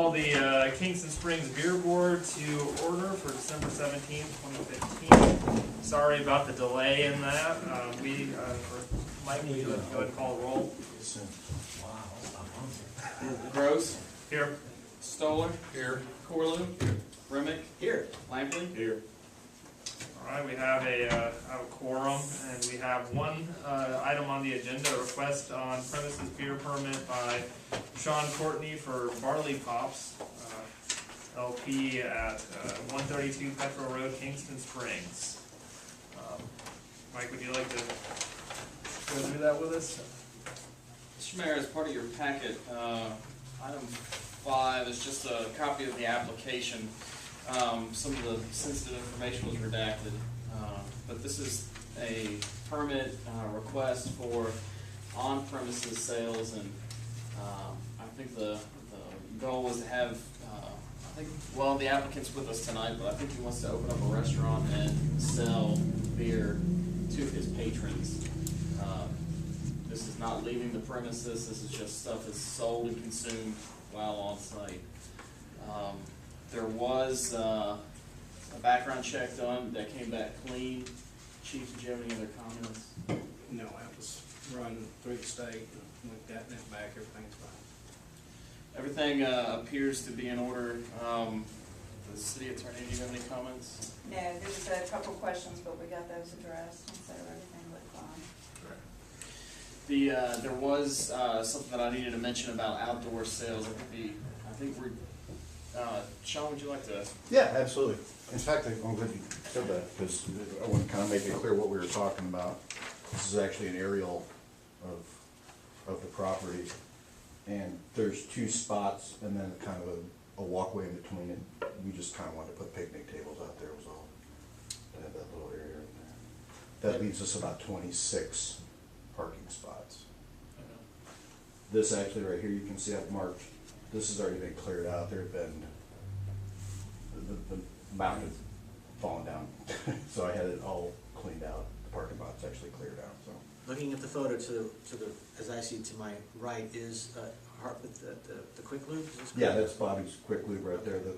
call the Kingston Springs Beer Board to order for December 17th, 2015. Sorry about the delay in that. Mike, will you go ahead and call the roll? Gross. Here. Stoller. Here. Corlew. Here. Remick. Here. Lampley. Here. All right, we have a quorum, and we have one item on the agenda, a request on premises beer permit by Sean Courtney for Barley Pops, LP at 132 Petrol Road, Kingston Springs. Mike, would you like to go through that with us? Mr. Mayor, as part of your packet, item 5 is just a copy of the application. Some of the sensitive information was redacted, but this is a permit request for on-premises sales, and I think the goal was to have, the applicant's with us tonight, but I think he wants to open up a restaurant and sell beer to his patrons. This is not leaving the premises, this is just stuff that's sold and consumed while on site. There was a background check done that came back clean. Chief, did you have any other comments? No, that was run through the state, and we've gotten it back, everything's fine. Everything appears to be in order. The city attorney, do you have any comments? No, there was a couple questions, but we got those addressed, and so everything looked fine. There was something that I needed to mention about outdoor sales. Sean, would you like to? Yeah, absolutely. In fact, I'm glad you said that, because I want to kind of make it clear what we were talking about. This is actually an aerial of the property, and there's 2 spots and then kind of a walkway in between it. We just kind of wanted to put picnic tables out there was all. To have that little area in there. That leaves us about 26 parking spots. This actually right here, you can see I've marked, this has already been cleared out. There have been, the mountain had fallen down, so I had it all cleaned out. The parking lot's actually cleared out, so. Looking at the photo to the, as I see to my right, is the Quick Lube? Is this Yeah, correct? that's Bobby's Quick Lube right there, the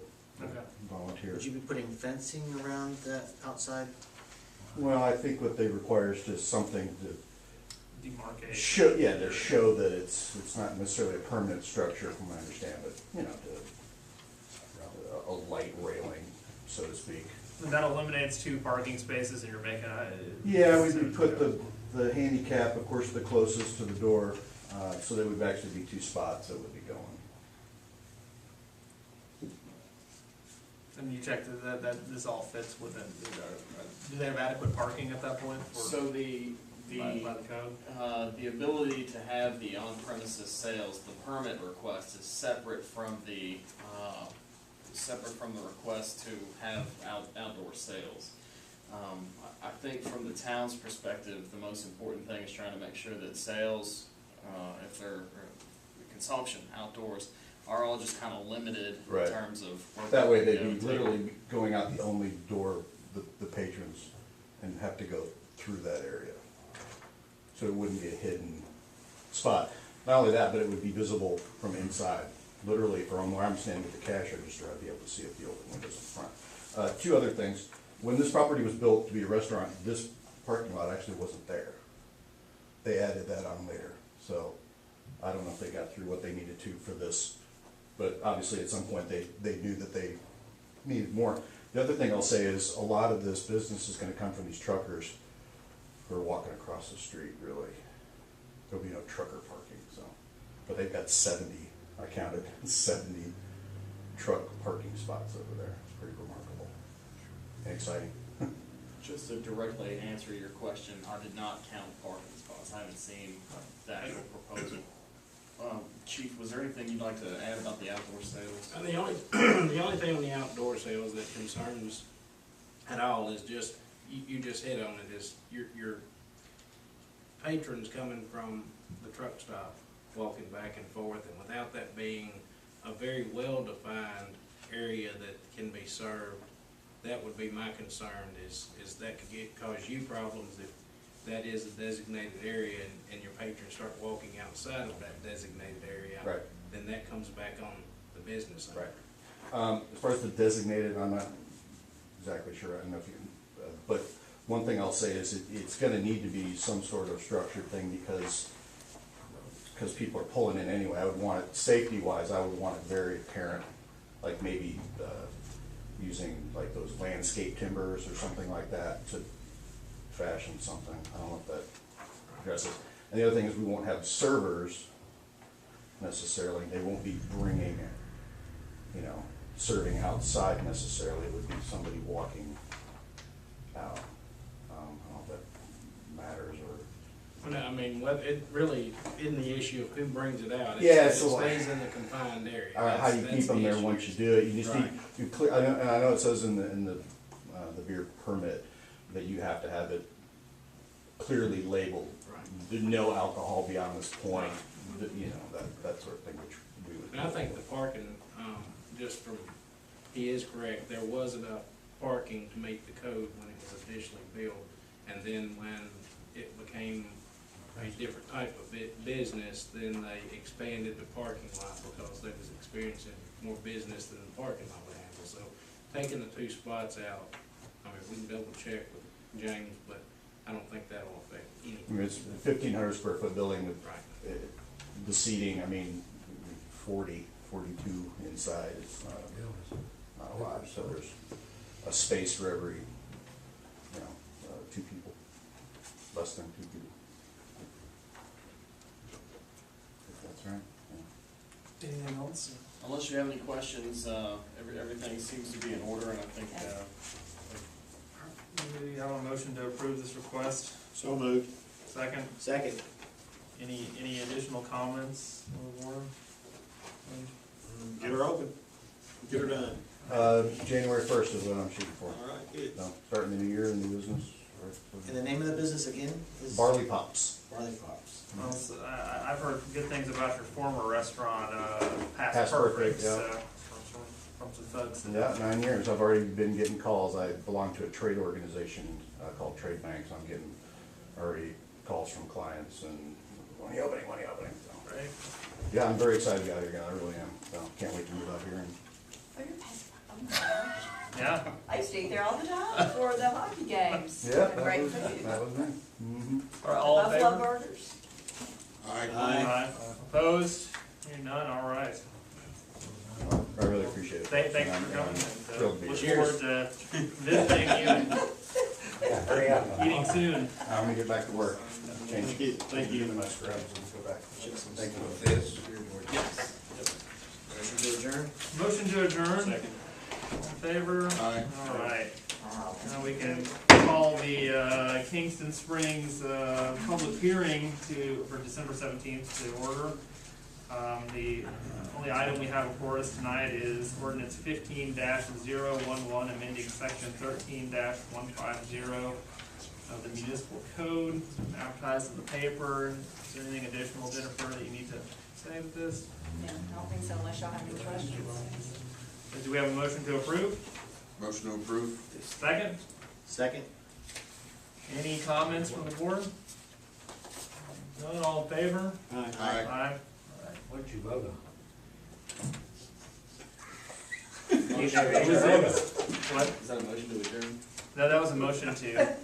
volunteer. Would you be putting fencing around that outside? Well, I think what they require is just something to Demarcation. show that it's not necessarily a permanent structure from what I understand, but, you know, a light railing, so to speak. And that eliminates 2 parking spaces, and you're making a... Yeah, we would put the handicap, of course, the closest to the door, so there would actually be 2 spots that would be going. And you checked that this all fits within, do they have adequate parking at that point? So the by the code? The ability to have the on-premises sales, the permit request is separate from the request to have outdoor sales. I think from the town's perspective, the most important thing is trying to make sure that sales, if they're consumption outdoors, are all just kind of limited Right. in terms of. That way they'd be literally going out the only door the patrons and have to go through that area. So it wouldn't be a hidden spot. Not only that, but it would be visible from inside. Literally from where I'm standing at the cash register, I'd be able to see it, the open windows in front. 2 other things. When this property was built to be a restaurant, this parking lot actually wasn't there. They added that on later. So I don't know if they got through what they needed to for this, but obviously at some point they knew that they needed more. The other thing I'll say is a lot of this business is going to come from these truckers who are walking across the street, really. There'll be no trucker parking, so. But they've got 70, I counted, 70 truck parking spots over there. It's pretty remarkable and exciting. Just to directly answer your question, I did not count parking spots. I haven't seen the actual proposal. Chief, was there anything you'd like to add about the outdoor sales? And the only thing on the outdoor sales that concerns at all is just, you just hit on it, is your patrons coming from the truck stop, walking back and forth, and without that being a very well-defined area that can be served, that would be my concern, is that could cause you problems if that is a designated area and your patrons start walking outside of that designated area. Right. Then that comes back on the business owner. Right. As far as the designated, I'm not exactly sure, I don't know if you can, but one thing I'll say is it's gonna need to be some sort of structured thing because people are pulling in anyway. I would want it, safety-wise, I would want it very apparent, like maybe, using like those landscape timbers or something like that to fashion something. I don't know if that addresses. And the other thing is we won't have servers necessarily. They won't be bringing, serving outside necessarily. It would be somebody walking out. I don't know if that matters or. Well, no, I mean, it really isn't the issue of who brings it out. Yeah, It so stays in the confined area. How do you That's keep them the there issue. once you do it? You just need, Right. you clear, and I know it says in the beer permit that you have to have it clearly labeled. Right. No alcohol beyond this point, that sort of thing, which we would. And I think the parking, just from, he is correct, there was enough parking to meet the code when it was initially built. And then when it became a different type of business, then they expanded the parking lot because they was experiencing more business than the parking lot would handle. So taking the 2 spots out, I mean, we can double check with James, but I don't think that'll affect I anything. mean, it's a 1,500 square foot building with Right. the seating, 42 inside, it's not a lot, so there's a space for every, 2 people, less than 2 people. If that's right, yeah. Anything else? Unless you have any questions, everything seems to be in order, and I think, Do you have a motion to approve this request? So moved. Second? Second. Any additional comments on the board? Get her open. Get her done. January 1st is what I'm shooting for. All right, good. So, starting the new year in the business. And the name of the business again is? Barley Pops. Barley Pops. Well, so I've heard good things about your former restaurant, Past Past Perfect, Perfect, yeah. from some folks. Yeah, 9 years. I've already been getting calls. I belong to a trade organization called Trade Banks. I'm getting already calls from clients and when are you opening? So, Right? yeah, I'm very excited to get out here again. I really am. So can't wait to move out here. And Oh, you're past, oh my gosh. Yeah. I used to eat there all the time for the hockey games. yeah, And great food. that was me. Mm-hmm. Are all in Buffalo favor? burgers. Aye. Opposed? Hearing none, all right. I really appreciate it. Thanks for I'm coming, thrilled to be look here. forward to visiting you and Hurry up. eating soon. I'm gonna get back to work. Change. Thank you. My scrubs and go back. Thank you. Motion to adjourn? Motion to adjourn? Second. All in favor? Aye. All right. Wow. Now we can call the Kingston Springs public hearing for December 17th to order. The only item we have before us tonight is ordinance 15-011, amending section 13-150 of the municipal code, advertised in the paper. Is there anything additional, Jennifer, that you need to say with this? Yeah, I don't think so unless y'all have any questions. Do we have a motion to approve? Motion to approve. Second? Second. Any comments from the board? None, all in favor? Aye. Aye. What'd you vote on? What? is that a motion to adjourn? No, that was a motion to.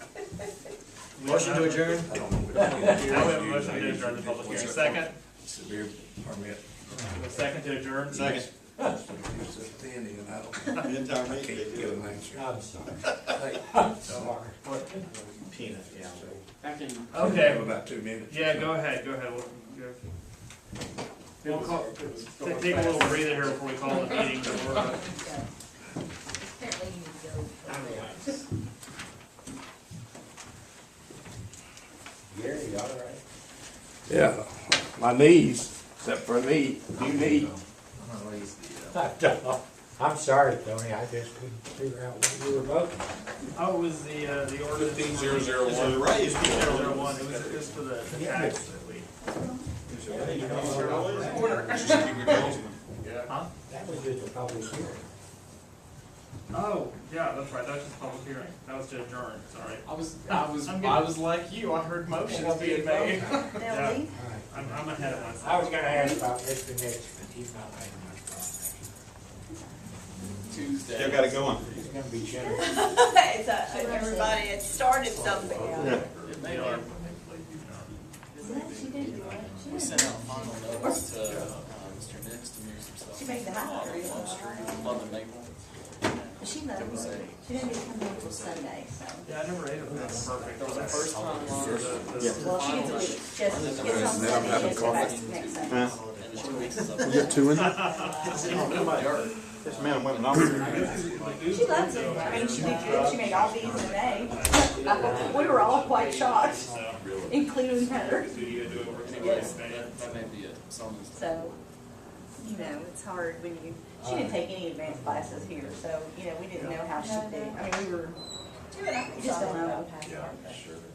Motion to adjourn? Now we have a motion to adjourn the public hearing. Second? Severe permit. A second to adjourn? Second. The entire meeting. I'm sorry. I'm sorry. Peanut, yeah. Back in, Okay, about 2 minutes. yeah, go ahead. We'll take a little breather here before we call the meeting to order. Apparently you need to go. Gary, you all right? Yeah, my knees, except for knee, new knee. I'm sorry, Tony, I just couldn't figure out what you were voting. Oh, it was the ordinance. 15-001. Raised. 15-001. It was just for the tax that we. Huh? That was just a public hearing. Oh, yeah, that's right. That was just a public hearing. That was to adjourn. Sorry. I was like you, I heard motions being made. They'll leave. All right. I'm ahead of myself. I was gonna ask about Mr. Nix, but he's not making much progress. Still got it going. It's gonna be generous. It's everybody, it started something. Yeah. It may be. We sent out final notice to Mr. Nix to move some stuff. She made the house. Love Street, Love and Maple. She knows, she didn't even come home until Sunday, so. Yeah, I never ate it, that's perfect. There was a first time on Well, she final gets, notice. just gets home Sunday, she gets back next Sunday. Huh? And the 2 weeks is up. You get two in? Yes, Yes, ma'am, women, I'm. She loves it, I mean, she did good, she made all these in a day. We were all quite shocked, including her. Anyways, that may be it. Someone's. So, you know, it's hard when you, she didn't take any advanced classes here, so, you know, we didn't know how she'd do. I mean, we were, you just don't know.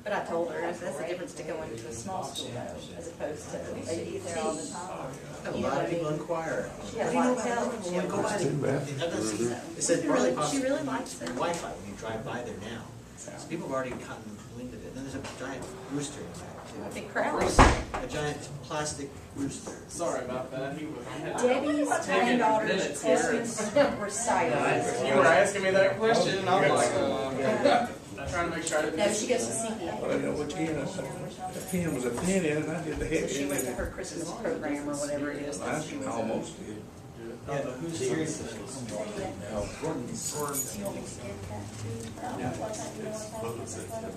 But I told her, I said, that's the difference to going to a small school though, as opposed to a youth there all the time. A You know lot what of I people mean? inquire. She had a lot of help. She had a lot of- It said barley pops. She really likes it. Wi-Fi when you drive by there now. So people have already gotten wind of it. Then there's a giant rooster in back Big crowd. too. A giant plastic rooster. Sorry about that. He was. Debbie's granddaughter's minutes here. Christmas recital. You were asking me that question, and I'm like, I'm trying to make sure I didn't. No, she goes to Well, I CPA. know what the pen was a penny, and I did the So head. she went to her Christmas program or whatever it is. that she was in. Almost did. Yeah, but who's here? You want me to skip that too?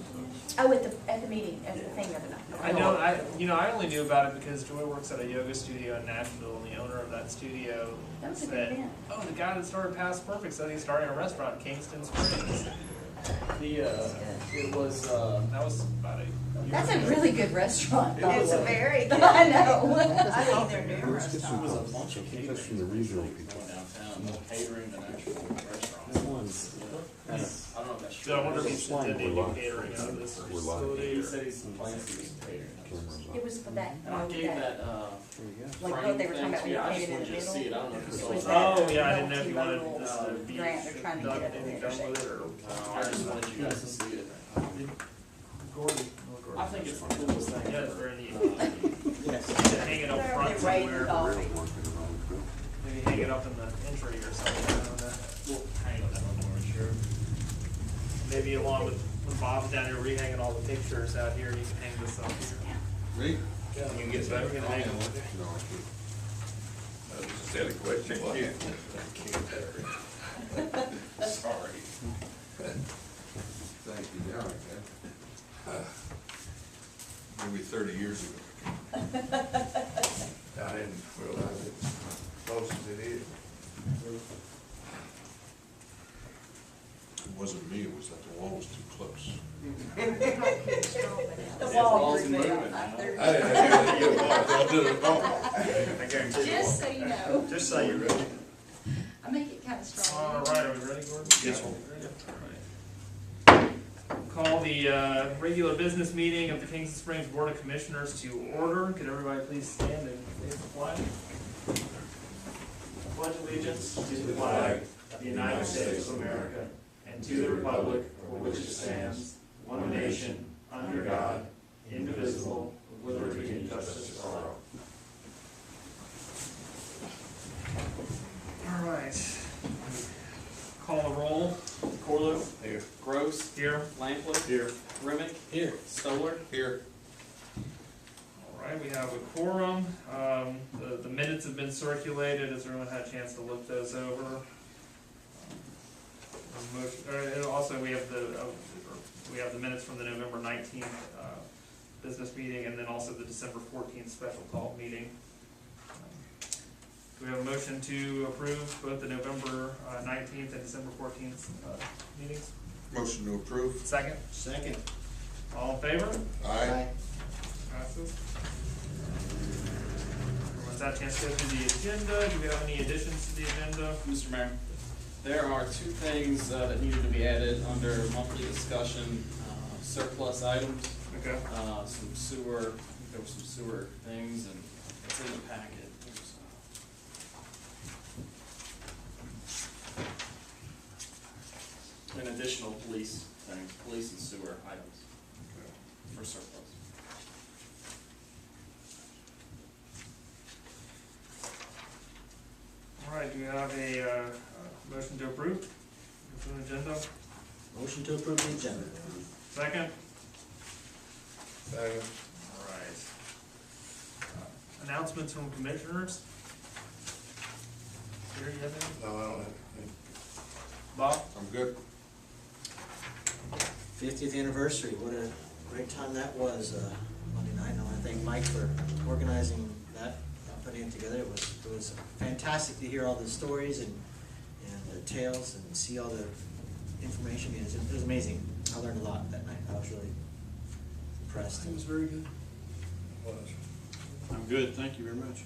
Oh, at the meeting, at the thing the other night. I know, I only knew about it because Joy works at a yoga studio in Nashville, and the owner of that studio That was a good said, event. oh, the guy that started Past Perfect said he's starting a restaurant in Kingston Springs. It was, That was about a year That's a ago. really good restaurant. by the It's a way. very good. I know. I think they're numerous. it was a bunch of catering. From the regional people. Downtown, more catering than actual restaurants. I don't know if that's true. So I wonder if he's intending to do catering out of this facility He or. said he's planning to do some catering. It was for that, And I gave that, like frame what they were talking thing about to when you. you I painted just in wanted the you to see it. I middle. don't know if you Was saw that- it. Oh, yeah, I didn't know if you wanted Multimodal this to be grant, they're trying to done, get it anything there. done with it, or? I just wanted you guys to see it. Gordon. I think it's the coolest thing. Yeah, it's very neat. Yes. To hang it up front They're waiting somewhere, coffee. maybe hang it up in the entry or something, I don't know. We'll hang it up more, sure. Maybe along with, when Bob's down here rehanging all the pictures out here, you can hang this up here. Me? Yeah, you can get better, you can hang them. That was a silly question, wasn't it? Sorry. Thank you, yeah, I can. Maybe 30 years ago. I didn't realize it, close as it is. It wasn't me, it was that the wall was too close. The Walls wall and grew movement, up. huh? I didn't have to get involved, I did it wrong. Just so you know, Just so you're ready. I make it kind of strong. All right, are we ready, Gordon? Yes, sir. All right. Call the regular business meeting of the Kingston Springs Board of Commissioners to order. Could everybody please stand and face the flag? Pledge allegiance to the flag of the United States of America and to the republic for which it stands, one nation, under God, indivisible, with liberty and justice for all. All right. Call the roll. Corliss. Here. Gross. Here. Lampley. Here. Remick. Here. Stoller. Here. All right, we have a quorum. The minutes have been circulated. Has everyone had a chance to look those over? And also, we have the minutes from the November 19th business meeting, and then also the December 14th special call meeting. Do we have a motion to approve both the November 19th and December 14th meetings? Motion to approve. Second? Second. All in favor? Aye. Passes. Everyone's had a chance to go through the agenda. Do we have any additions to the agenda? Mr. Mayor, there are two things that needed to be added under monthly discussion, surplus items, Okay. some sewer, I think there were some sewer things, and it's in the packet. There's, an additional police things, police and sewer items for surplus. All right, do we have a Motion to approve, consent agenda. Motion to approve the agenda. Second? Second. All right. Announcements from commissioners? Here, you have any? No, I don't have any. Bob? I'm good. 50th anniversary, what a great time that was, Monday night. I want to thank Mike for organizing that, putting it together. It was fantastic to hear all the stories and the tales and see all the information. It was amazing. I learned a lot that night. I was really impressed. It was very good. I'm good, thank you very much.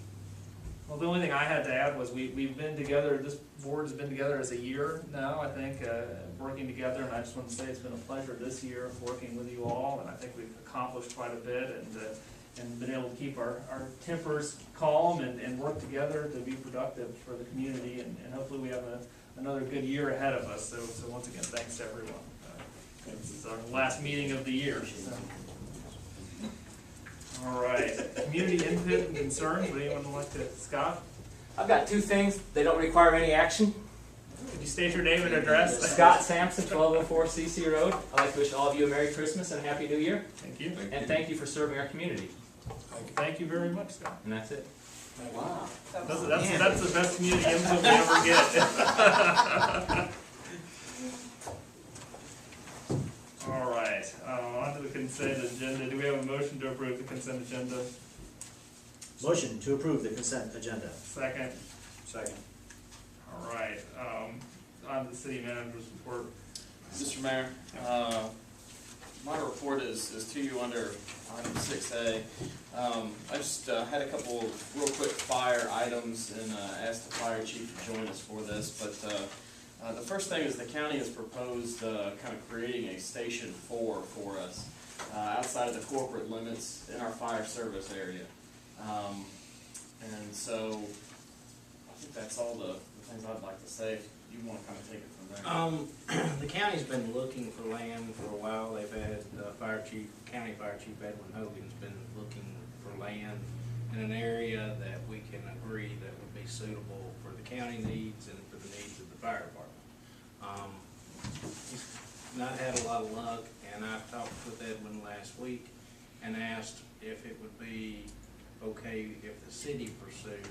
Well, the only thing I had to add was we've been together, this board has been together as a year now, I think, working together, and I just want to say it's been a pleasure this year working with you all, and I think we've accomplished quite a bit, and been able to keep our tempers calm and work together to be productive for the community, and hopefully we have another good year ahead of us, so once again, thanks to everyone. This is our last meeting of the year, so. All right, community input and concerns, would anyone like to, Scott? I've got two things. They don't require any action. Could you state your name and address? Scott Sampson, 1204 CC Road. I'd like to wish all of you a Merry Christmas and a Happy New Year. Thank you. And thank you for serving our community. Thank you very much, Scott. And that's it. Wow. That's the best community input we ever get. All right, on to the consent agenda. Do we have a motion to approve the consent agenda? Motion to approve the consent agenda. Second? Second. All right, on to the city manager's report. Mr. Mayor, my report is to you under item 6A. I just had a couple of real quick fire items and asked the fire chief to join us for this, but the first thing is the county has proposed kind of creating a Station 4 for us outside of the corporate limits in our fire service area. And so I think that's all the things I'd like to say. If you want to kind of take it from there. The county's been looking for land for a while. They've had County Fire Chief Edwin Hogan's been looking for land in an area that we can agree that would be suitable for the county needs and for the needs of the fire department. He's not had a lot of luck, and I talked with Edwin last week and asked if it would be okay if the city pursued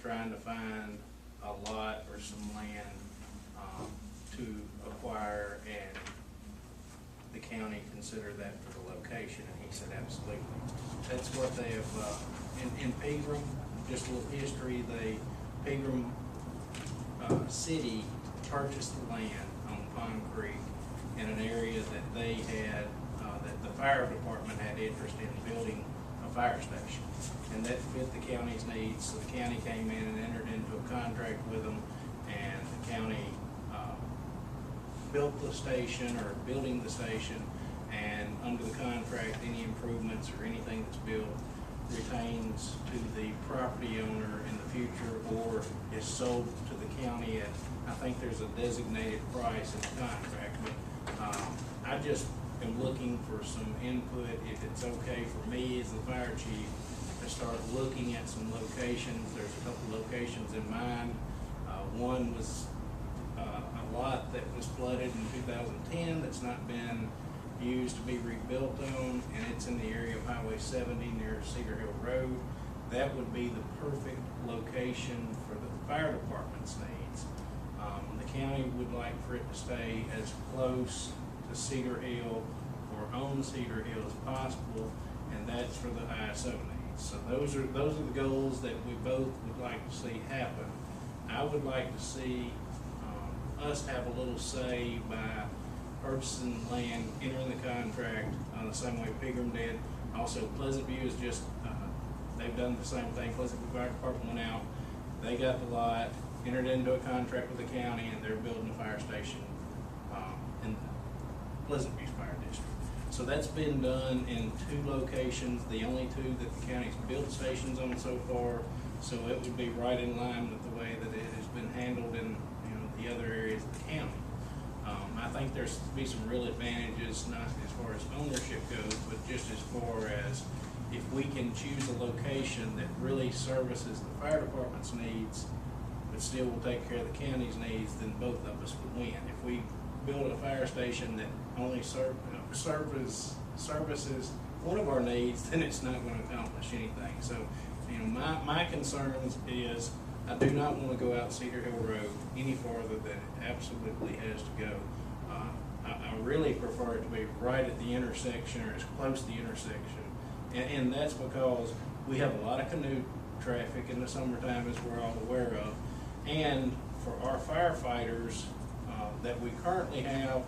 trying to find a lot or some land to acquire, and the county consider that for the location, and he said absolutely. That's what they have, in Pegram, just a little history, Pegram City purchased the land on Pond Creek in an area that they had, that the fire department had interest in building a fire station. And that fit the county's needs, so the county came in and entered into a contract with them, and the county built the station, or building the station, and under the contract, any improvements or anything that's built retains to the property owner in the future, or is sold to the county at, I think there's a designated price in the contract, but I just am looking for some input, if it's okay for me as the fire chief to start looking at some locations. There's a couple locations in mind. One was a lot that was flooded in 2010 that's not been used to be rebuilt on, and it's in the area of Highway 70 near Cedar Hill Road. That would be the perfect location for the fire department's needs. The county would like for it to stay as close to Cedar Hill or on Cedar Hill as possible, and that's for the ISO needs. So those are the goals that we both would like to see happen. I would like to see us have a little say by purchasing land, entering the contract the same way Pegram did. Also, Pleasant View is just, they've done the same thing. Pleasant View Fire Department went out, they got the lot, entered into a contract with the county, and they're building a fire station in Pleasant View's fire district. So that's been done in 2 locations, the only 2 that the county's built stations on so far. So it would be right in line with the way that it has been handled in the other areas of the county. I think there's be some real advantages, not as far as ownership goes, but just as far as if we can choose a location that really services the fire department's needs, but it still will take care of the county's needs, then both of us would win. If we build a fire station that only services one of our needs, then it's not gonna accomplish anything. So, you know, my concerns is, I do not wanna go out Cedar Hill Road any farther than it absolutely has to go. I really prefer it to be right at the intersection or as close to the intersection. And that's because we have a lot of canoe traffic in the summertime, as we're all aware of. And for our firefighters that we currently have,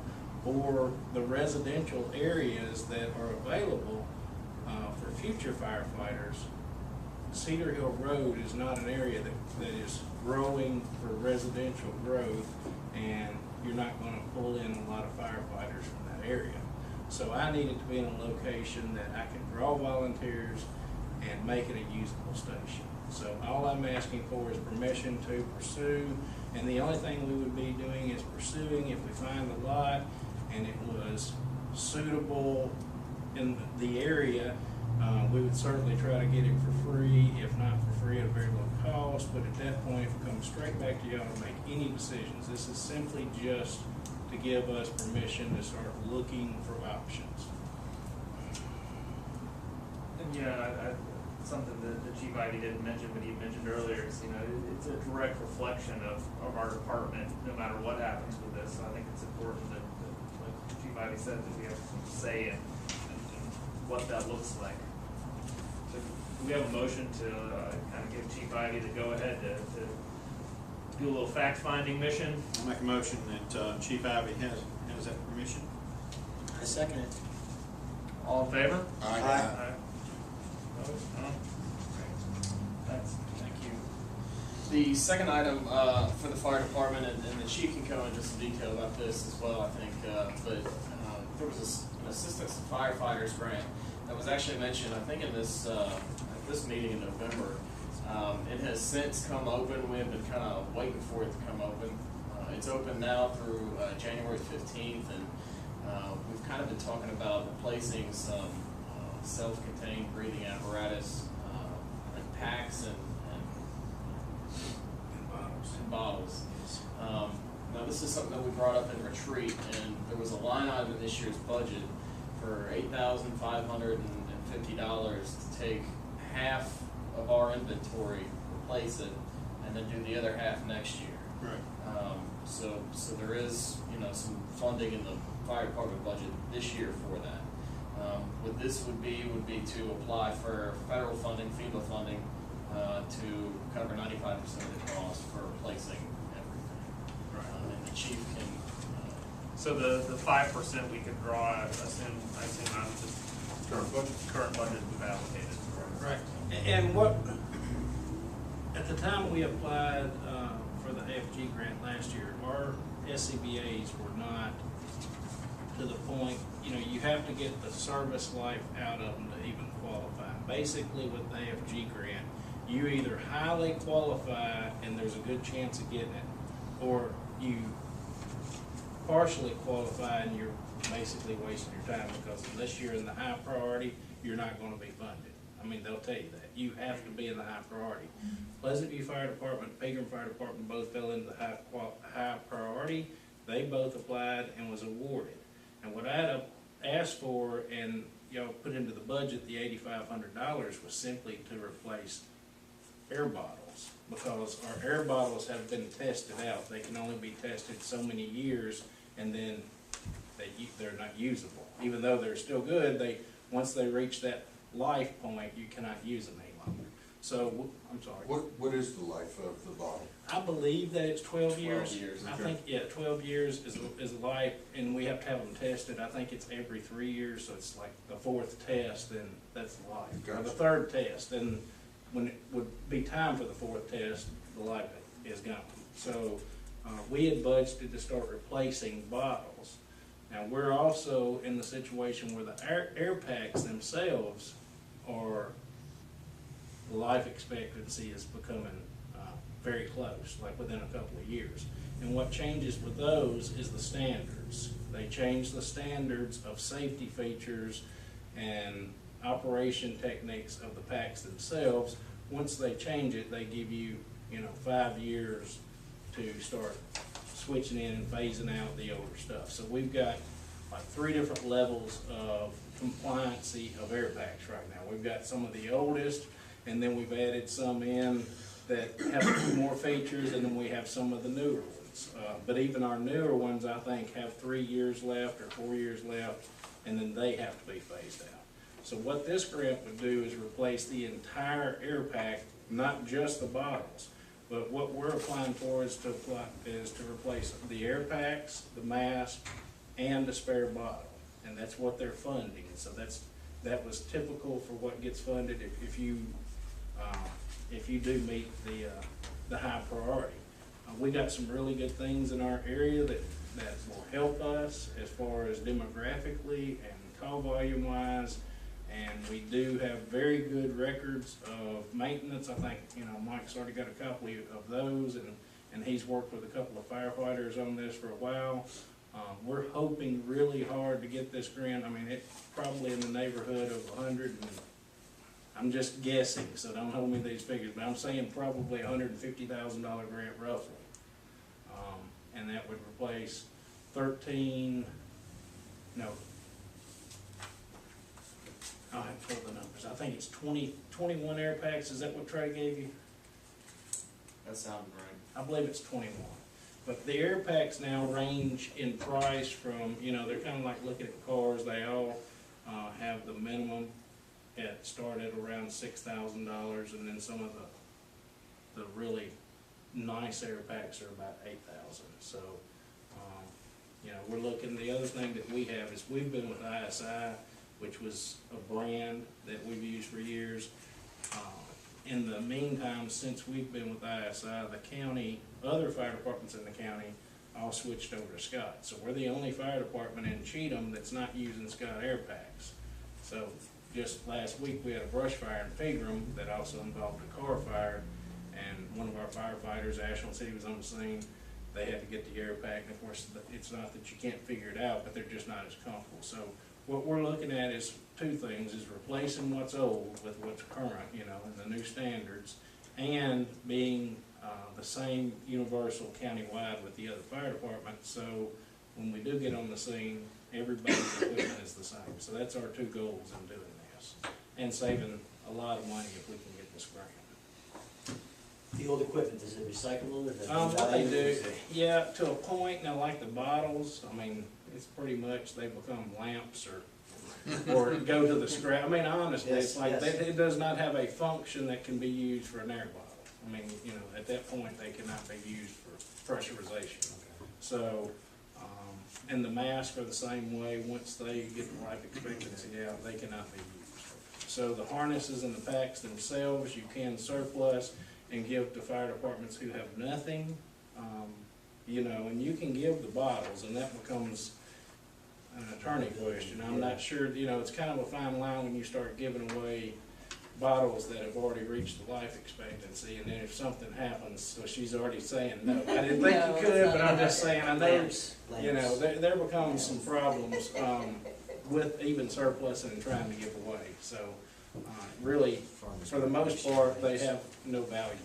or the residential areas that are available for future firefighters, Cedar Hill Road is not an area that is growing for residential growth, and you're not gonna pull in a lot of firefighters from that area. So I need it to be in a location that I can draw volunteers and make it a usable station. So all I'm asking for is permission to pursue, and the only thing we would be doing is pursuing if we find the lot and it was suitable in the area. We would certainly try to get it for free, if not for free at a very low cost, but at that point, it comes straight back to y'all to make any decisions. This is simply just to give us permission to start looking for options. And yeah, something that the Chief Ivy didn't mention, but he mentioned earlier, is, you know, it's a direct reflection of our department, no matter what happens with this. So I think it's important that like Chief Ivy said, that we have some say in what that looks like. So do we have a motion to kind of give Chief Ivy the go-ahead to do a little fact-finding mission? I'll make a motion that Chief Ivy has that permission. I second it. All in favor? Aye. Opposed? None? Thanks. Thank you. The second item for the fire department, and the chief can go into some detail about this as well, I think, but there was an assistance to firefighters grant that was actually mentioned, I think, in this meeting in November. It has since come open. We have been kind of waiting for it to come open. It's open now through January 15th, and we've kind of been talking about replacing some self-contained breathing apparatus, like packs and bottles. Now, this is something that we brought up in retreat, and there was a line item in this year's budget for $8,550 to take half of our inventory, replace it, and then do the other half next year. Right. So there is, you know, some funding in the fire department budget this year for that. What this would be to apply for federal funding, FEMA funding, to cover 95% of the cost for replacing everything. Right. And the chief can. So the 5% we could draw, I assume out of just current budget we've allocated. Right. And what, at the time we applied for the FG grant last year, our SCBA's were not to the point, you know, you have to get the service life out of them to even qualify. Basically, with the FG grant, you either highly qualify and there's a good chance of getting it, or you partially qualify and you're basically wasting your time, because unless you're in the high priority, you're not going to be funded. I mean, they'll tell you that. You have to be in the high priority. Pleasant View Fire Department, Pegram Fire Department both fell into the high priority. They both applied and was awarded. And what I had asked for, and y'all put into the budget, the $8,500, was simply to replace air bottles, because our air bottles have been tested out. They can only be tested so many years, and then they're not usable. Even though they're still good, once they reach that life point, you cannot use them any longer. So, I'm sorry. What is the life of the bottle? I believe that it's 12 years. 12 years. I think, yeah, 12 years is life, and we have to have them tested. I think it's every 3 years, so it's like the fourth test, then that's the life. Or the Gotcha. third test, then when it would be time for the fourth test, the life is gone. So, we had budgeted to start replacing bottles. Now, we're also in the situation where the air packs themselves are, the life expectancy is becoming very close, like within a couple of years. And what changes with those is the standards. They change the standards of safety features and operation techniques of the packs themselves. Once they change it, they give you 5 years to start switching in and phasing out the older stuff. So we've got like 3 different levels of compliancy of air packs right now. We've got some of the oldest, and then we've added some in that have a few more features, and then we have some of the newer ones. But even our newer ones, I think, have 3 years left or 4 years left, and then they have to be phased out. So what this grant would do is replace the entire air pack, not just the bottles. But what we're applying for is to replace the air packs, the mask, and the spare bottle. And that's what they're funding. So that was typical for what gets funded if you do meet the high priority. We got some really good things in our area that will help us as far as demographically and call volume wise. And we do have very good records of maintenance. I think, Mike's already got a couple of those, and he's worked with a couple of firefighters on this for a while. We're hoping really hard to get this grant. I mean, it's probably in the neighborhood of 100, and I'm just guessing, so don't hold me to these figures, but I'm saying probably $150,000 grant roughly. And that would replace 13, no, I'll have to pull the numbers. I think it's 21 air packs. Is that what Trey gave you? That sounds right. I believe it's 21. But the air packs now range in price from, they're kind of like looking at cars. They all have the minimum start at around $6,000, and then some of the really nice air packs are about $8,000. So, we're looking. The other thing that we have is we've been with ISI, which was a brand that we've used for years. In the meantime, since we've been with ISI, the county, other fire departments in the county, all switched over to Scott. So we're the only fire department in Cheatham that's not using Scott air packs. So just last week, we had a brush fire in Pegram that also involved a car fire, and one of our firefighters, Ashland City, was on the scene. They had to get the air pack, and of course, it's not that you can't figure it out, but they're just not as comfortable. So what we're looking at is 2 things, is replacing what's old with what's current, and the new standards, and being the same universal countywide with the other fire departments. So when we do get on the scene, everybody's equipment is the same. So that's our 2 goals in doing this, and saving a lot of money if we can get this grant. The old equipment, is it recyclable? Is it What they do, is it- yeah, to a point. Now, like the bottles, I mean, it's pretty much, they become lamps or go to the scrap. I mean, honestly, it's Yes, like, yes. it does not have a function that can be used for an air bottle. I mean, at that point, they cannot be used for pressurization. So, and the masks are the same way. Once they get the life expectancy out, they cannot be used. So the harnesses and the packs themselves, you can surplus and give to fire departments who have nothing, and you can give the bottles, and that becomes an attorney question. I'm not sure, it's kind of a fine line when you start giving away bottles that have already reached the life expectancy, and then if something happens, so she's already saying no. I didn't think No, you could, it's but not I'm just saying, I know, Lamps. there becomes some problems, with even surplus and trying to give away. So, really, for the most part, they have no value.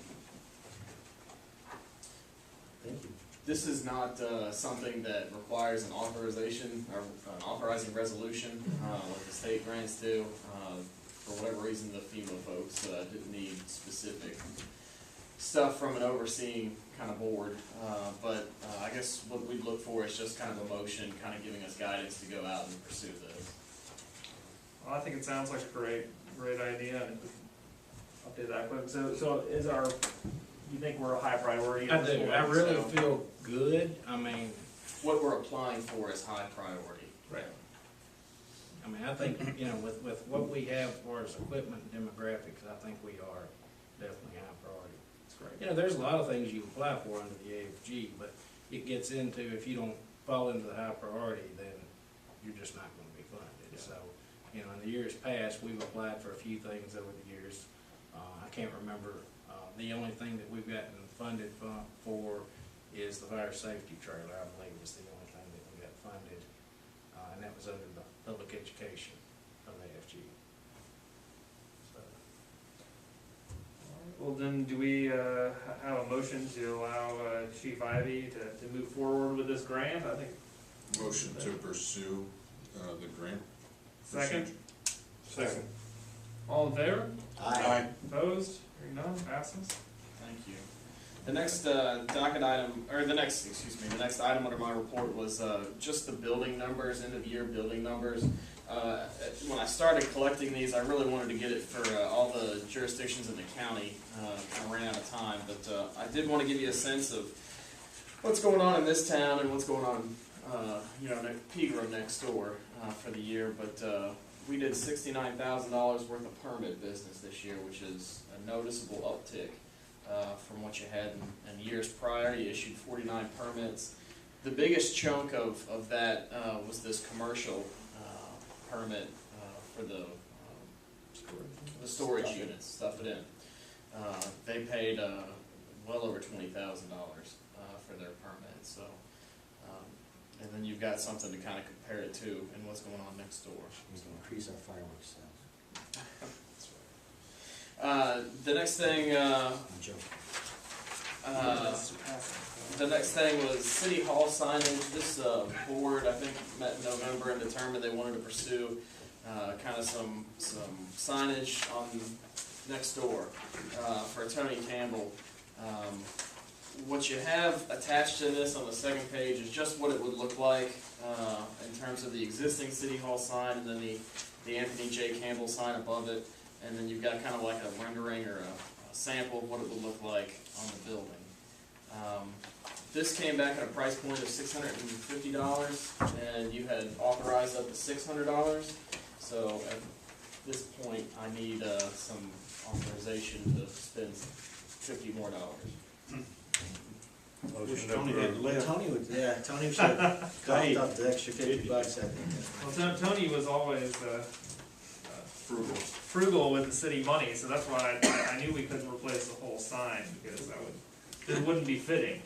Thank you. This is not something that requires an authorization or an authorizing resolution like the state grants do. For whatever reason, the FEMA folks didn't need specific stuff from an overseeing kind of board. But I guess what we'd look for is just kind of a motion, kind of giving us guidance to go out and pursue this. Well, I think it sounds like a great idea, and we can update that quick. So you think we're a high priority? I at this do. point? I really So- feel good. I mean, What we're applying for is high priority. Right. I think, with what we have as far as equipment and demographics, I think we are definitely high priority. That's great. There's a lot of things you apply for under the AFG, but it gets into, if you don't fall into the high priority, then you're just not gonna be funded. So, in the years past, we've applied for a few things over the years. I can't remember, the only thing that we've gotten funded for is the fire safety trailer, I believe was the only thing that we got funded, and that was under the public education of AFG. So. well then, do we, have a motion to allow, Chief Ivy to move forward with this grant? I think. Motion to pursue, the grant. Second? Second. All in favor? Aye. Opposed? Hearing none, passes. Thank you. The next docket item, or the next item under my report was just the building numbers, end of year building numbers. When I started collecting these, I really wanted to get it for all the jurisdictions in the county. Kind of ran out of time, but I did want to give you a sense of what's going on in this town and what's going on, Pegram next door for the year. But we did $69,000 worth of permit business this year, which is a noticeable uptick from what you had in years prior. You issued 49 permits. The biggest chunk of that was this commercial permit for the storage units, stuff it in. They paid well over $20,000 for their permit. So, and then you've got something to kind of compare it to and what's going on next door. We can increase our fireworks sales. The next thing, I'm joking. the next thing was City Hall signage. This board, I think, met in November and determined they wanted to pursue kind of some signage on next door for Tony Campbell. What you have attached to this on the second page is just what it would look like in terms of the existing City Hall sign, and then the Anthony J. Campbell sign above it, and then you've got kind of like a rendering or a sample of what it would look like on the building. This came back at a price point of $650, and you had authorized up to $600. So at this point, I need some authorization to spend $50 more. Wish Tony had left. Tony would, Tony should have coughed up the extra $50, I think. Well, Tony was always, frugal with the city money, so that's why I knew we couldn't replace the whole sign, because it wouldn't be fitting.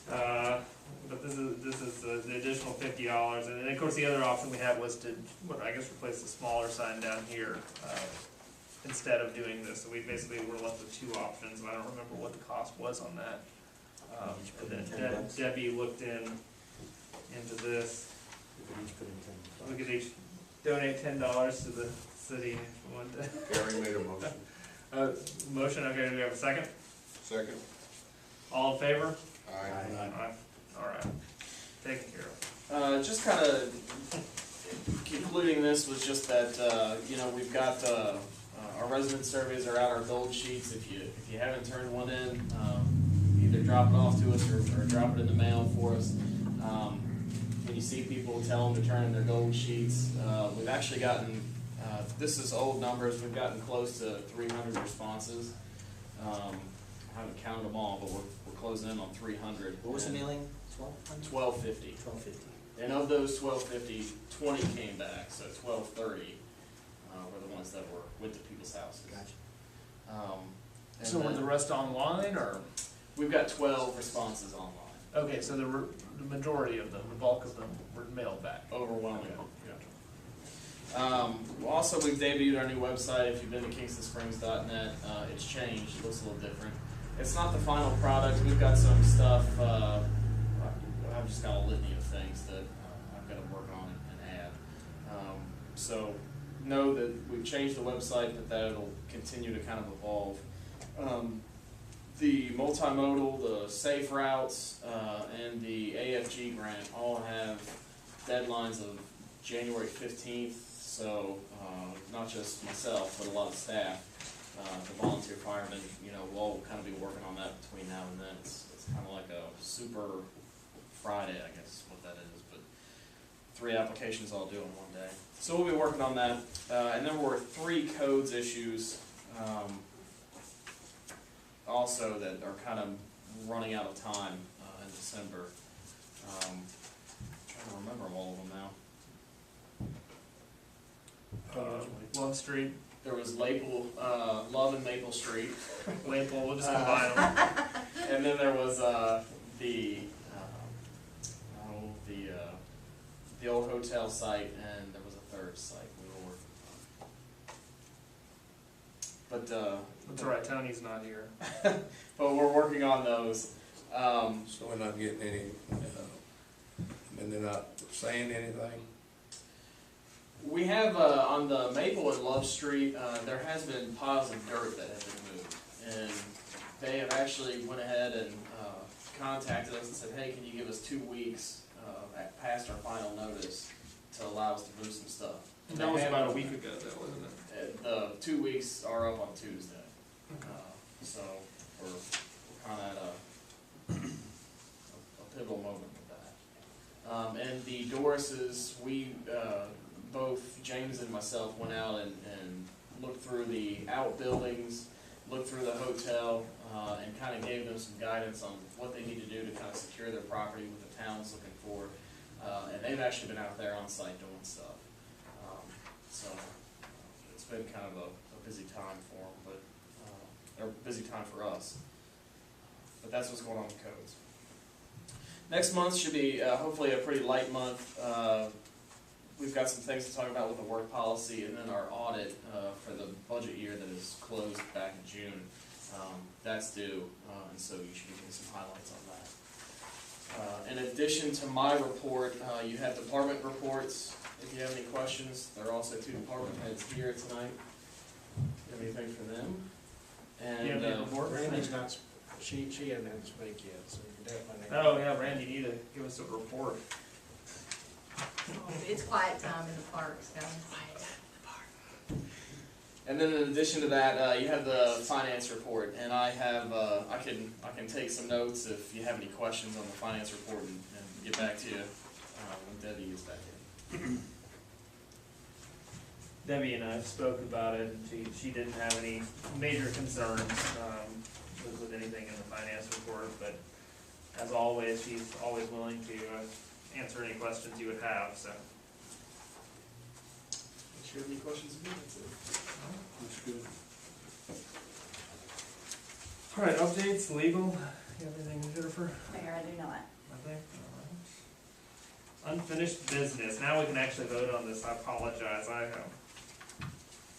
But this is the additional $50, and then of course the other option we had was to, replace the smaller sign down here, instead of doing this. So we basically were left with two options, and I don't remember what the cost was on that. And then Debbie looked into this. We could each donate $10 to the city if we wanted to. Gary made a motion. Motion, okay, do we have a second? Second. All in favor? Aye. Aye. All right, taken care of. Just kind of concluding this was just that, we've got, our resident surveys are out, our gold sheets. If you haven't turned one in, either drop it off to us or drop it in the mail for us. When you see people, tell them to turn in their gold sheets. We've actually gotten, this is old numbers, we've gotten close to 300 responses. I haven't counted them all, but we're closing in on 300. What was the mailing? 1250. 1250. And of those 1250, 20 came back, so 1230 were the ones that were with the people's houses. Gotcha. So were the rest online, or? We've got 12 responses online. Okay, so the majority of them, the bulk of them were mailed back. Overwhelmingly. Also, we've debuted our new website. If you've been to KingstonSprings.net, it's changed. It looks a little different. It's not the final product. We've got some stuff. I've just got a litany of things that I've got to work on and add. So know that we've changed the website, but that it'll continue to kind of evolve. The multimodal, the safe routes, and the AFG grant all have deadlines of January 15th. So not just myself, but a lot of staff, the volunteer firemen, we'll all kind of be working on that between now and then. It's kind of like a super Friday, I guess is what that is. But 3 applications I'll do in one day. So we'll be working on that. And then there were 3 codes issues also that are kind of running out of time in December. I'm trying to remember all of them now. Love Street, There was Love and Maple Street. Maple, we'll just combine them. And then there was the old hotel site, and there was a third site we were working But, That's all right, Tony's not here. but we're working on those. So we're not getting any, and they're not saying anything? We have, on the Maple and Love Street, there has been piles of dirt that have been moved. And they have actually went ahead and, contacted us and said, hey, can you give us 2 weeks, past our final notice to allow us to move some stuff? And that was about a week ago though, wasn't it? The 2 weeks are up on Tuesday. So we're kind of at a pivotal moment with that. And the Dorises, we, both James and myself went out and looked through the outbuildings, looked through the hotel, and kind of gave them some guidance on what they need to do to kind of secure their property, what the town's looking for. And they've actually been out there on site doing stuff. So it's been kind of a busy time for them, or busy time for us. But that's what's going on with codes. Next month should be hopefully a pretty light month. We've got some things to talk about with the work policy, and then our audit for the budget year that is closed back in June. That's due, and so you should be getting some highlights on that. In addition to my report, you have department reports. If you have any questions, there are also 2 department heads here tonight. You have anything for them? And You have any report? Randy's not, she hasn't had to speak yet, so you definitely. Oh, yeah, Randy, you need to give us a report. It's quiet time in the parks, guys. And then in addition to that, you have the finance report, and I have I can take some notes if you have any questions on the finance report and get back to you when Debbie gets back in. Debbie and I spoke about it, and she didn't have any major concerns with anything in the finance report, but as always, she's always willing to answer any questions you would have, so. If you have any questions of me, that's it. That's good. All right, updates, legal, you have anything, Jennifer? Mayor, I do not. Nothing? All right. Unfinished business, now we can actually vote on this, I apologize, I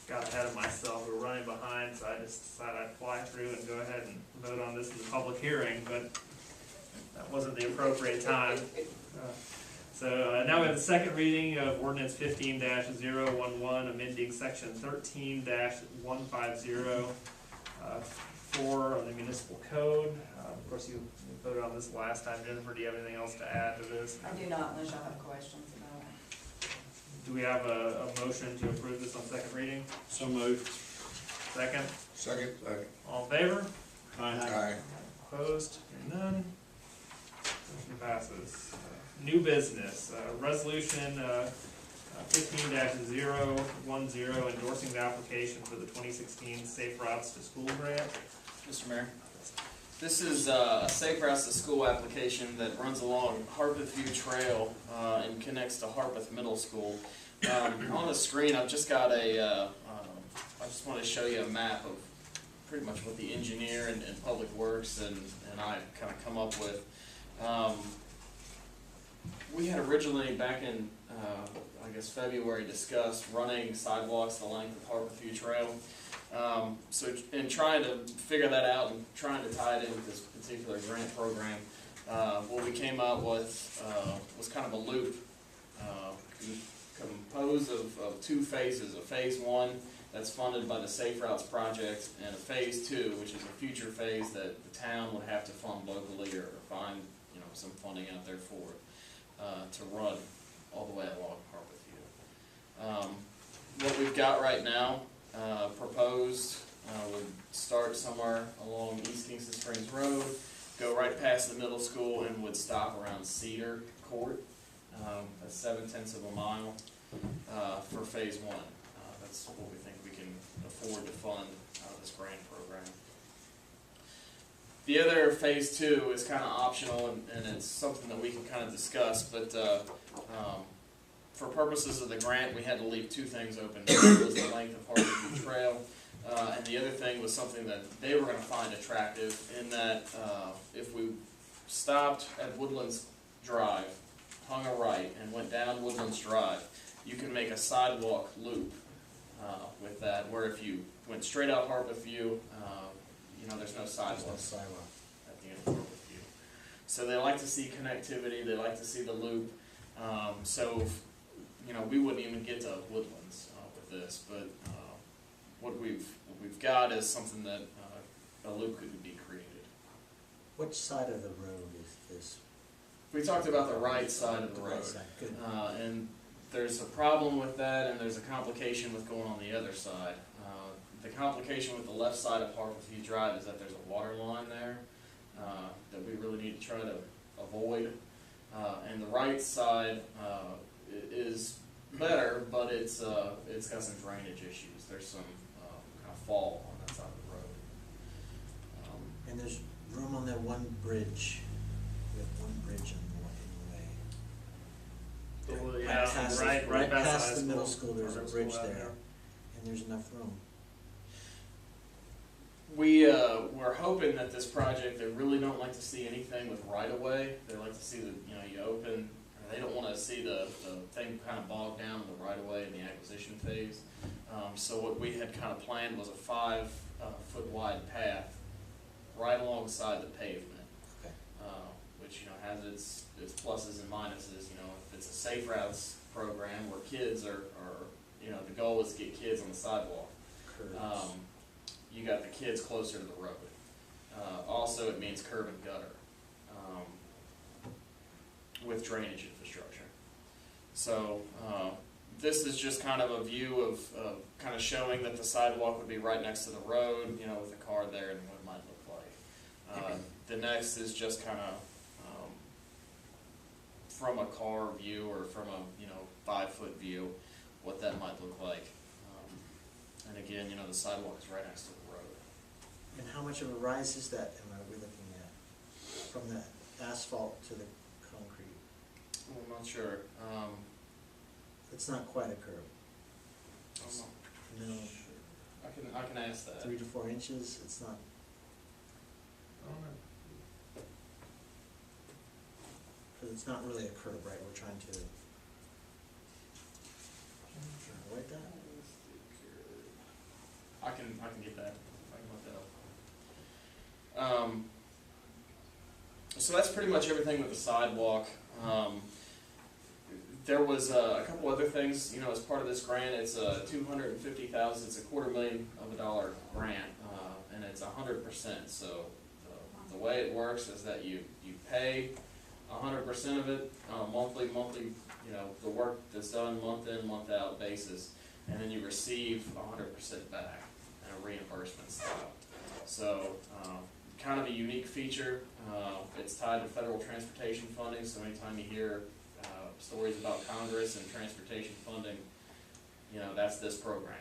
got ahead of myself, we were running behind, so I just decided I'd fly through and go ahead and vote on this in the public hearing, but that wasn't the appropriate time. So now we have the second reading of ordinance 15-011, amending section 13-150, 4 of the municipal code. Of course, you voted on this last time. Jennifer, do you have anything else to add to this? I do not, unless y'all have questions about it. Do we have a motion to approve this on second reading? So moved. Second? Second? All in favor? Aye. Opposed? Hearing none. Motion passes. New business, resolution 15-010, endorsing the application for the 2016 Safe Routes to School grant. Mr. Mayor, this is a Safe Routes to School application that runs along Harpeth View Trail and connects to Harpeth Middle School. On the screen, I've just got I just want to show you a map of pretty much what the engineer and Public Works and I kind of come up with. We had originally, back in, I guess, February, discussed running sidewalks the length of Harpeth View Trail. So in trying to figure that out and trying to tie it in with this particular grant program, what we came up with was kind of a loop composed of 2 phases, a phase 1 that's funded by the Safe Routes project, and a phase 2, which is a future phase that the town would have to fund locally or find some funding out there for it. To run all the way along Harpeth View. What we've got right now proposed would start somewhere along East Kingston Springs Road, go right past the middle school, and would stop around Cedar Court. That's 7/10 of a mile for phase 1. That's what we think we can afford to fund out of this grant program. The other phase 2 is kind of optional, and it's something that we can kind of discuss, but for purposes of the grant, we had to leave 2 things open. One was the length of Harpeth View Trail, and the other thing was something that they were going to find attractive, in that if we stopped at Woodlands Drive, hung a right, and went down Woodlands Drive, you can make a sidewalk loop with that, where if you went straight out Harpeth View, there's no There's sidewalk no sidewalk. at the end of Harpeth View. So they like to see connectivity, they like to see the loop, we wouldn't even get to Woodlands with this, but what we've got is something that a loop could be created. Which side of the road is this? We talked about the right side of the Right road, side, good. and there's a problem with that, and there's a complication with going on the other side. The complication with the left side of Harpeth View Drive is that there's a water line there that we really need to try to avoid. And the right side is better, but it's got some drainage issues. There's some kind of fall on that side of the road. And there's room on that one bridge, we have one bridge in the way. Yeah, right past the high middle school, school, there's a middle bridge school out there, and there's enough room. We're hoping that this project, they really don't like to see anything with right-of-way. They like to see you open, or they don't want to see the thing kind of bogged down in the right-of-way in the acquisition phase. So what we had kind of planned was a 5-foot wide path right alongside the pavement, Okay. which has its pluses and minuses. If it's a safe routes program where kids are the goal is to get kids on the sidewalk. Curves. You got the kids closer to the road. Also, it means curb and gutter with drainage infrastructure. So this is just kind of a view of kind of showing that the sidewalk would be right next to the road, with a car there and what it might look like. The next is just kind of from a car view or from a 5-foot view, what that might look like. And again, the sidewalk is right next to the road. And how much of a rise is that, am we looking at, from the asphalt to the concrete? Well, I'm not sure. It's not quite a curb. I'm not No, sure. I can ask that. 3 to 4 inches, it's not, I don't know. because it's not really a curb, right, we're trying to avoid that? I can get that. I can look that up. So that's pretty much everything with the sidewalk. There was a couple other things, as part of this grant. It's $250,000. It's $250,000 grant, and it's 100%. So the way it works is that you pay 100% of it on a monthly, the work that's done month in, month out basis, and then you receive 100% back in a reimbursement style. So kind of a unique feature. It's tied to federal transportation funding, so anytime you hear stories about Congress and transportation funding, that's this program.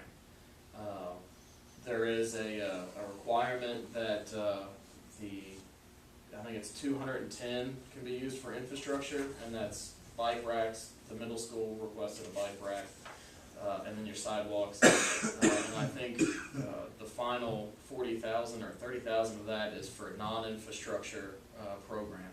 There is a requirement that I think it's 210 can be used for infrastructure, and that's bike racks. The middle school requested a bike rack, and then your sidewalks. And I think the final 40,000 or 30,000 of that is for non-infrastructure programming.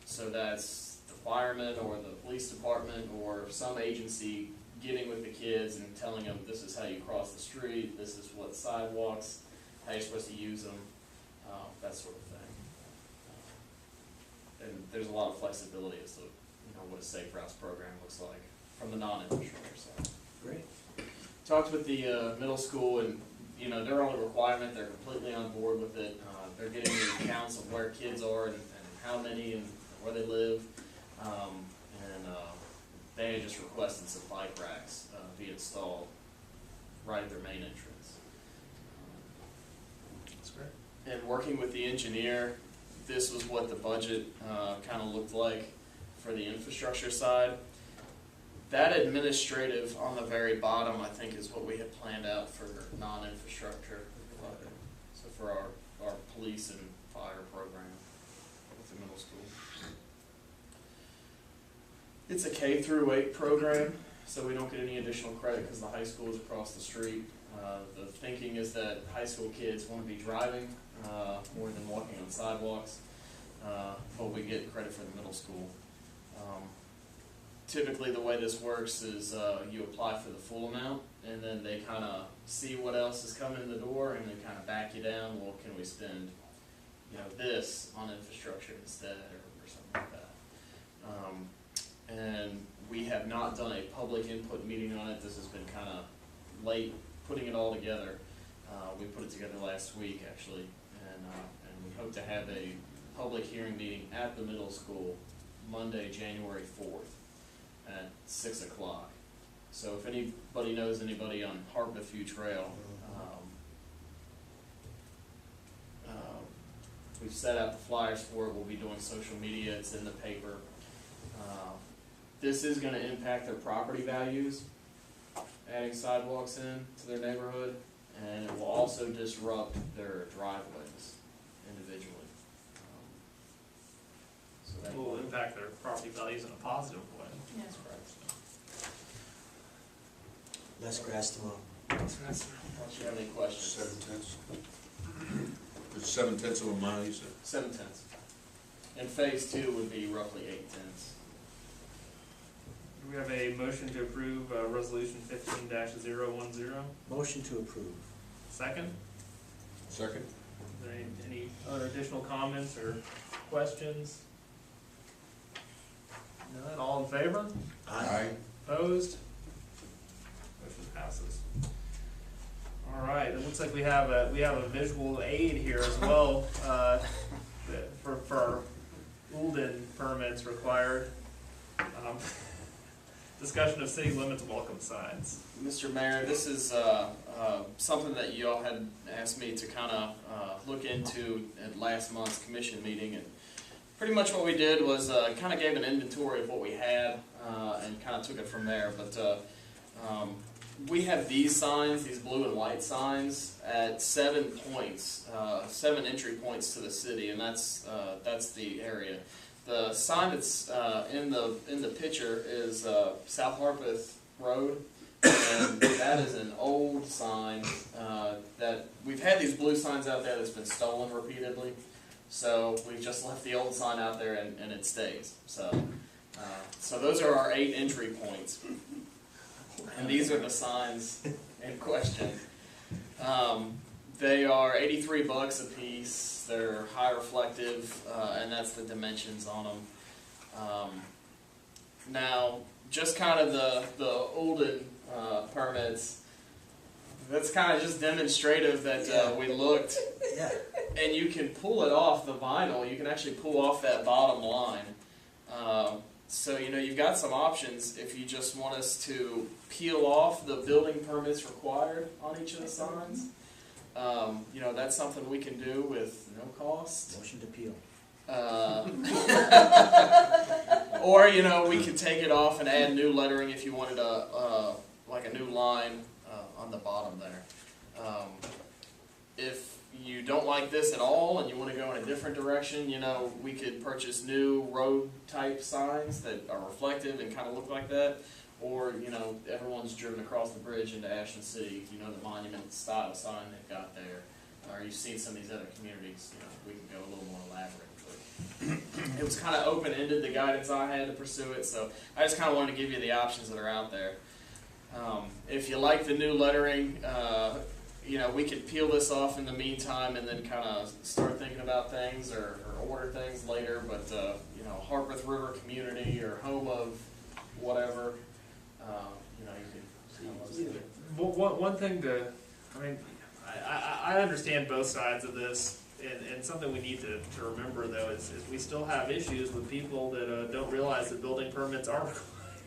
So that's the firemen or the police department or some agency getting with the kids and telling them this is how you cross the street, this is what sidewalks, how you're supposed to use them, that sort of thing. And there's a lot of flexibility as to what a safe routes program looks like from the non-infrastructure side. Great. Talked with the middle school, and they're on a requirement. They're completely on board with it. They're getting the accounts of where kids are and how many and where they live, and they had just requested some bike racks be installed right at their main entrance. That's great. And working with the engineer, this was what the budget kind of looked like for the infrastructure side. That administrative on the very bottom, I think, is what we had planned out for non-infrastructure. So for our police and fire program with the middle school. It's a K through 8 program, so we don't get any additional credit because the high school is across the street. The thinking is that high school kids want to be driving more than walking on sidewalks, but we get credit for the middle school. typically the way this works is you apply for the full amount, and then they kind of see what else is coming in the door, and then kind of back you down. Well, can we spend, this on infrastructure instead, or something like that? And we have not done a public input meeting on it. This has been kind of late putting it all together. We put it together last week, actually, and we hope to have a public hearing meeting at the middle school Monday, January 4th at 6 o'clock. So if anybody knows anybody on Harpeth View Trail, we've set out the flyers for it. We'll be doing social media. It's in the paper. This is going to impact their property values, adding sidewalks in to their neighborhood, and it will also disrupt their driveways individually. So that Will impact their property values in a positive way. That's correct. Less grass to mow. Unless you have any questions. 7/10. It's 7/10 of a mile, you said? 7/10. And phase 2 would be roughly 8/10. Do we have a motion to approve resolution 15-010? Motion to approve. Second? Second? Is there any other additional comments or questions? None, all in favor? Opposed? Motion passes. All right, it looks like we have a visual aid here as well, for our Ulden permits required. Discussion of city limits welcome signs. Mr. Mayor, this is something that you all had asked me to kind of look into at last month's commission meeting, and pretty much what we did was kind of gave an inventory of what we had and kind of took it from there. But we have these signs, these blue and white signs, at 7 points, 7 entry points to the city, and that's the area. The sign that's in the picture is South Harpeth Road, and that is an old sign that we've had these blue signs out there that's been stolen repeatedly. So we've just left the old sign out there, and it stays. So those are our 8 entry points, and these are the signs in question. They are $83 a piece. They're high reflective, and that's the dimensions on them. Now, just kind of the Ulden permits, that's kind of just demonstrative that we looked, and you can pull it off the vinyl. You can actually pull off that bottom line. So, you've got some options if you just want us to peel off the building permits required on each of the signs. That's something we can do with no cost. Motion to peel. Or, we could take it off and add new lettering if you wanted like a new line on the bottom there. If you don't like this at all and you want to go in a different direction, we could purchase new road type signs that are reflective and kind of look like that. Or, everyone's driven across the bridge into Ashland City, the monument style sign they've got there. Or you've seen some of these other communities, we can go a little more elaborate. But it was kind of open-ended, the guidance I had to pursue it, so I just kind of wanted to give you the options that are out there. If you like the new lettering, we could peel this off in the meantime and then kind of start thinking about things or order things later. But, Harpeth River Community or home of whatever, you can. One thing I understand both sides of this, and something we need to remember though is we still have issues with people that don't realize that building permits are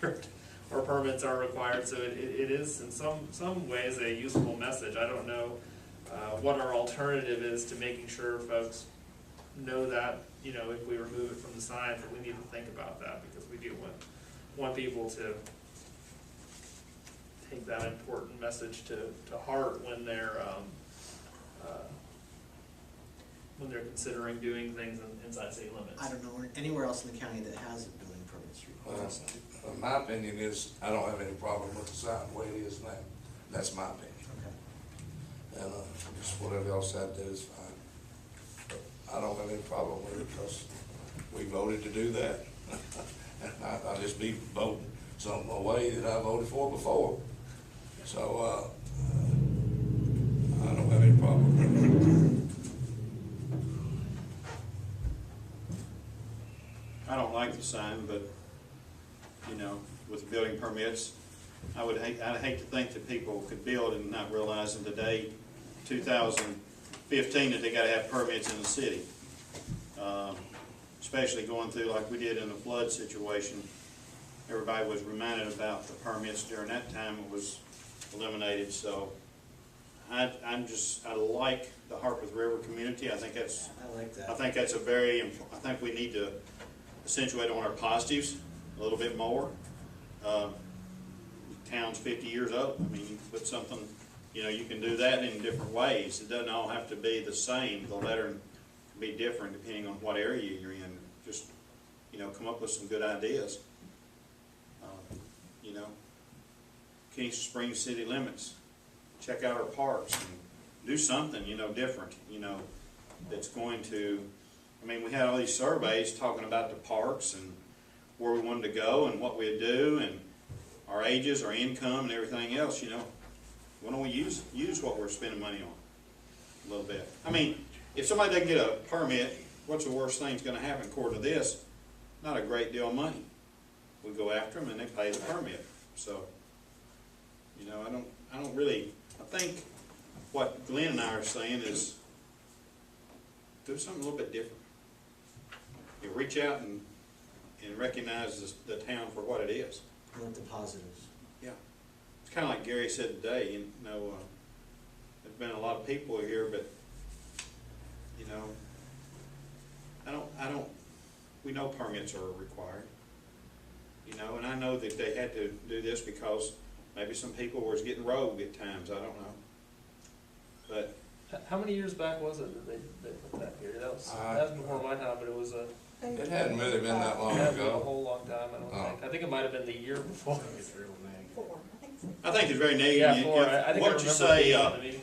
required or permits are required. So it is in some ways a useful message. I don't know what our alternative is to making sure folks know that if we remove it from the signs, that we need to think about that, because we do want people to take that important message to heart when they're considering doing things inside city limits. I don't know anywhere else in the county that has a building permits required. Well, my opinion is, I don't have any problem with the sign the way it is now. That's my opinion. Okay. And just whatever y'all said there is fine. But I don't have any problem with it because we voted to do that. And I'll just be voting. some way that I voted for before. So, I don't have any problem. I don't like the sign, but, you know, with the building permits, I'd hate to think that people could build and not realize in today, 2015, that they gotta have permits in the city. Especially going through like we did in the flood situation. Everybody was reminded about the permits during that time. It was eliminated, so I like the Harpeth River community. I think that's, I like that. I think that's a very, I think we need to accentuate on our positives a little bit more. The town's 50 years old. I mean, you put something, you know, you can do that in different ways. It doesn't all have to be the same. The letter can be different depending on what area you're in. Just, you know, come up with some good ideas. You know, Kingston Springs city limits. Check out our parks and do something, you know, different, you know, that's going to, I mean, we had all these surveys talking about the parks and where we wanted to go and what we'd do and our ages, our income and everything else, you know. Why don't we use what we're spending money on a little bit? I mean, if somebody doesn't get a permit, what's the worst thing that's going to happen according to this? Not a great deal of money. We go after them and they pay the permit. So, you know, I don't really, I think what Glenn and I are saying is do something a little bit different. You reach out and recognize the town for what it is. Look the positives. Yeah. It's kind of like Gary said today, you know, there's been a lot of people here, but, you know, we know permits are required. You know, and I know that they had to do this because maybe some people were getting rogue at times, I don't know. But How many years back was it that they put that here? That was before my time, but it was a, It hadn't really been that long it hadn't been a ago. whole long time, I don't think. I think it might have been the year before. It's real name. 4, I think so. I think it's very negative. Yeah, 4. I think I What you remember say, being at the meeting.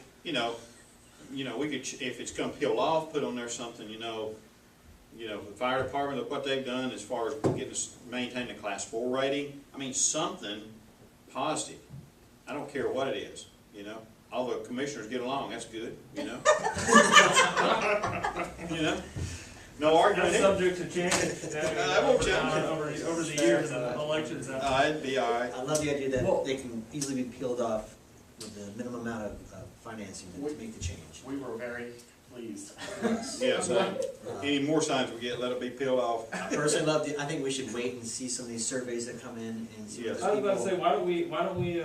you know, we could, if it's gonna peel off, put on there something, you know, the fire department, look what they've done as far as getting us, maintaining a class 4 rating. I mean, something positive. I don't care what it is, you know. All the commissioners get along, that's good, you know. You know, no argument. That's subject to change. I won't change it. Over the years, elections. It'd be all right. I love the idea that Well- they can easily be peeled off with the minimum amount of financing to make the change. We were very pleased. Yes. Yeah, so any more signs we get, let it be peeled off. I personally love I think we should wait and see some of these surveys that come in and see what Yes. the I was about to people. say, why don't we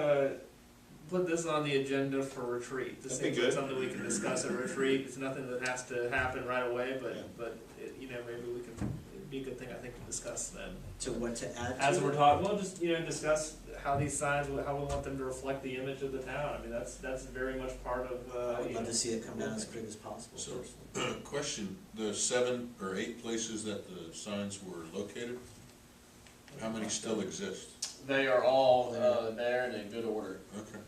put this on the agenda for retreat? This That'd be seems like good. something we can discuss at a retreat. It's nothing that has to happen right away, Yeah. but you know, maybe we can. It'd be a good thing, I think, to discuss then. To what to add to As it? we're talking, well, just, you know, discuss how these signs, how we want them to reflect the image of the town. I mean, that's very much part of, I would you love know. to see it come down as quick as possible. So, question, the 7 or 8 places that the signs were located, how many still exist? They are all there and in good order. Okay.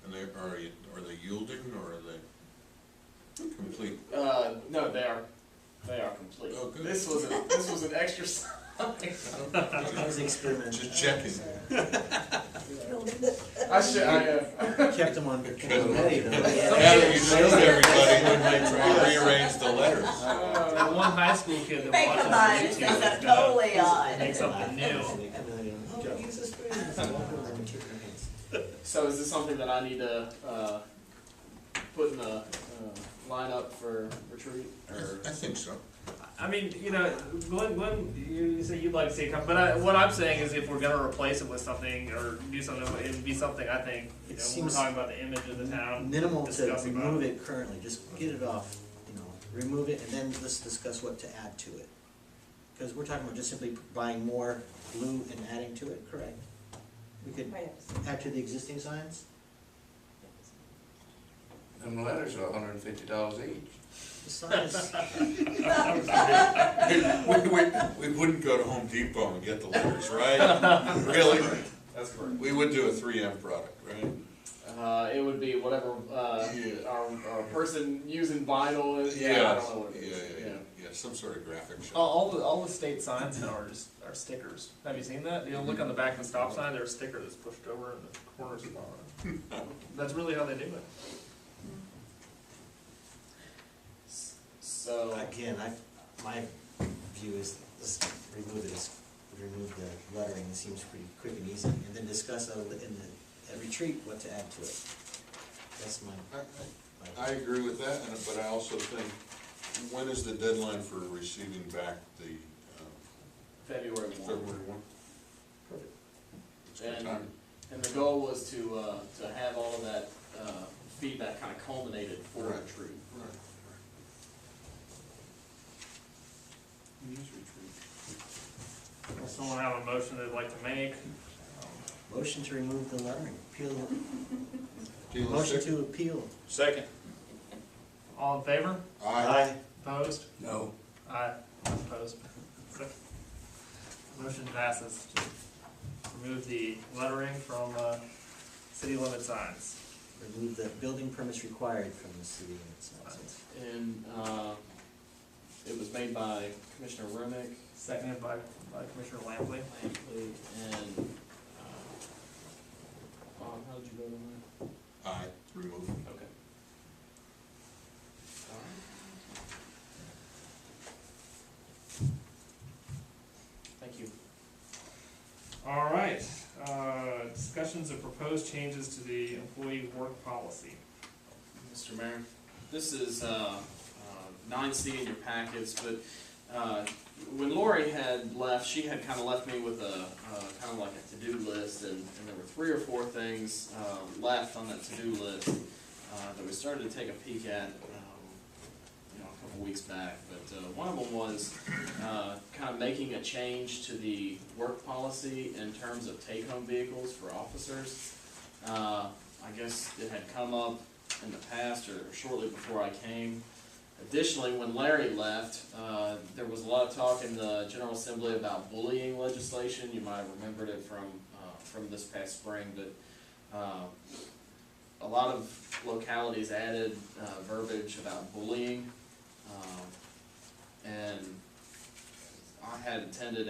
And are they yielding or are they complete? No, they are complete. Oh, good. This was an extra sign. That was experimental. Just checking. Kept them on. Good. Ready, though. Now you showed everybody when they tried to rearrange the letters. That one high school kid that They watches combine the it, YouTube they has are got totally to on. make something new. Oh, use this for you. So is this something that I need to put in the lineup for retreat? Or I think so. I mean, you know, Glenn, you say you'd like to see it come, but what I'm saying is if we're gonna replace it with something or do something, it would be something, I think, you It know, when we're seems talking about the image of the town. Minimal to discuss about remove it currently, just get it off, you know, remove it and then let's discuss what to add to it. Because we're talking about just simply buying more glue and adding to it, correct? We could add to the existing signs? Them letters are $150 each. The signs, We wouldn't go to Home Depot and get the letters, right? Really? That's correct. We would do a 3M product, right? It would be whatever our person using vinyl is. I don't know what it is. Yeah. Yeah, some sort of graphic show. All the state signs now are stickers. Have you seen that? You know, look on the back of the stop sign, there's a sticker that's pushed over in the corner spot. That's really how they do it. So, Again, my view is just remove the lettering, it seems pretty quick and easy, and then discuss at retreat what to add to it. That's my. I agree with that, but I also think, when is the deadline for receiving back the February 1. February 1? Perfect. It's good And, time. and the goal was to have all of that feedback kind of culminated for Right. retreat. Right. Use retreat. Does someone have a motion they'd like to make? Motion to remove the lettering, appeal, Deal with motion six? to appeal. Second. All in favor? Aye. Opposed? No. Aye. Opposed. Motion passes to remove the lettering from city limit signs. Remove the building permits required from the city limits. And it was made by Commissioner Remick, Seconded by Commissioner Lampley. and Bob, how did you vote on Aye, remove. that? Okay. Thank you. All right, discussions of proposed changes to the employee work policy. Mr. Mayor, this is 9C in your packets, but when Lori had left, she had kind of left me with a kind of like a to-do list, and there were 3 or 4 things left on that to-do list that we started to take a peek at a couple weeks back. But one of them was kind of making a change to the work policy in terms of take-home vehicles for officers. I guess it had come up in the past or shortly before I came. Additionally, when Larry left, there was a lot of talk in the General Assembly about bullying legislation. You might have remembered it from this past spring, but a lot of localities added verbiage about bullying, and I had attended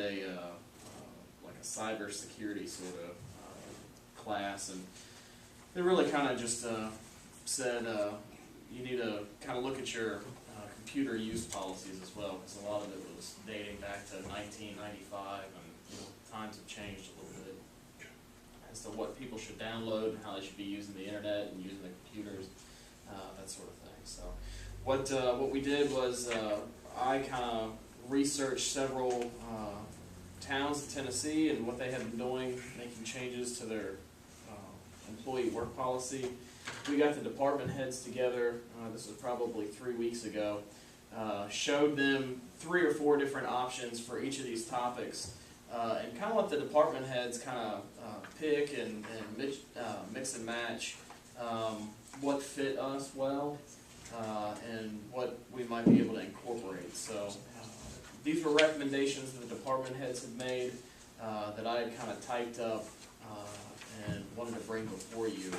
like a cybersecurity sort of class, and they really kind of just said you need to kind of look at your computer use policies as well, because a lot of it was dating back to 1995, and times have changed a little bit as to what people should download and how they should be using the internet and using the computers, that sort of thing. So what we did was I kind of researched several towns in Tennessee and what they had been doing, making changes to their employee work policy. We got the department heads together, this was probably 3 weeks ago, showed them 3 or 4 different options for each of these topics, and kind of let the department heads kind of pick and mix and match what fit us well and what we might be able to incorporate. So these were recommendations that the department heads had made that I had kind of typed up and wanted to bring before you.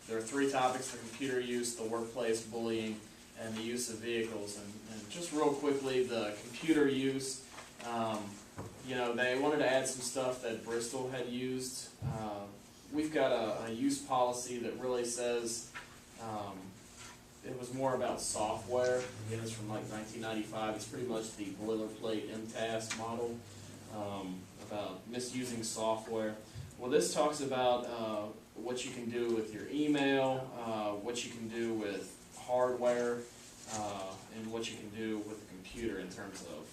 There are 3 topics: the computer use, the workplace bullying, and the use of vehicles. And just real quickly, the computer use, they wanted to add some stuff that Bristol had used. We've got a use policy that really says it was more about software. Again, it's from like 1995. It's pretty much the boilerplate MTAS model about misusing software. Well, this talks about what you can do with your email, what you can do with hardware, and what you can do with the computer in terms of,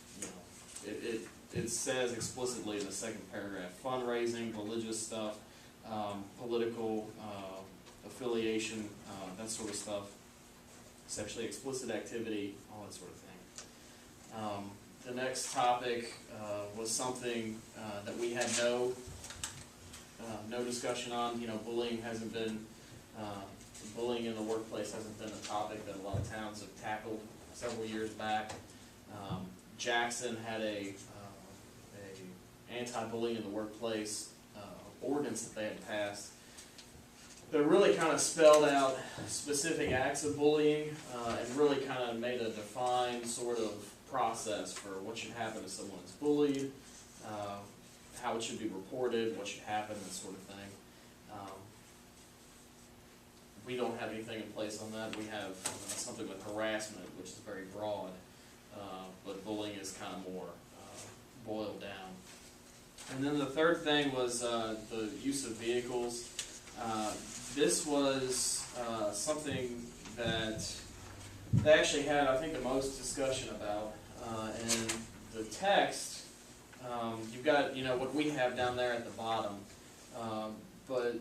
it says explicitly in the second paragraph, fundraising, religious stuff, political affiliation, that sort of stuff, sexually explicit activity, all that sort of thing. The next topic was something that we had no discussion on. Bullying hasn't been, bullying in the workplace hasn't been a topic that a lot of towns have tackled several years back. Jackson had a anti-bullying in the workplace ordinance that they had passed. that really kind of spelled out specific acts of bullying, and really kind of made a defined sort of process for what should happen if someone is bullied, how it should be reported, what should happen, that sort of thing. We don't have anything in place on that. We have something with harassment, which is very broad, but bullying is kind of more boiled down. And then the third thing was the use of vehicles. This was something that they actually had, I think, the most discussion about. And the text, you've got, what we have down there at the bottom, but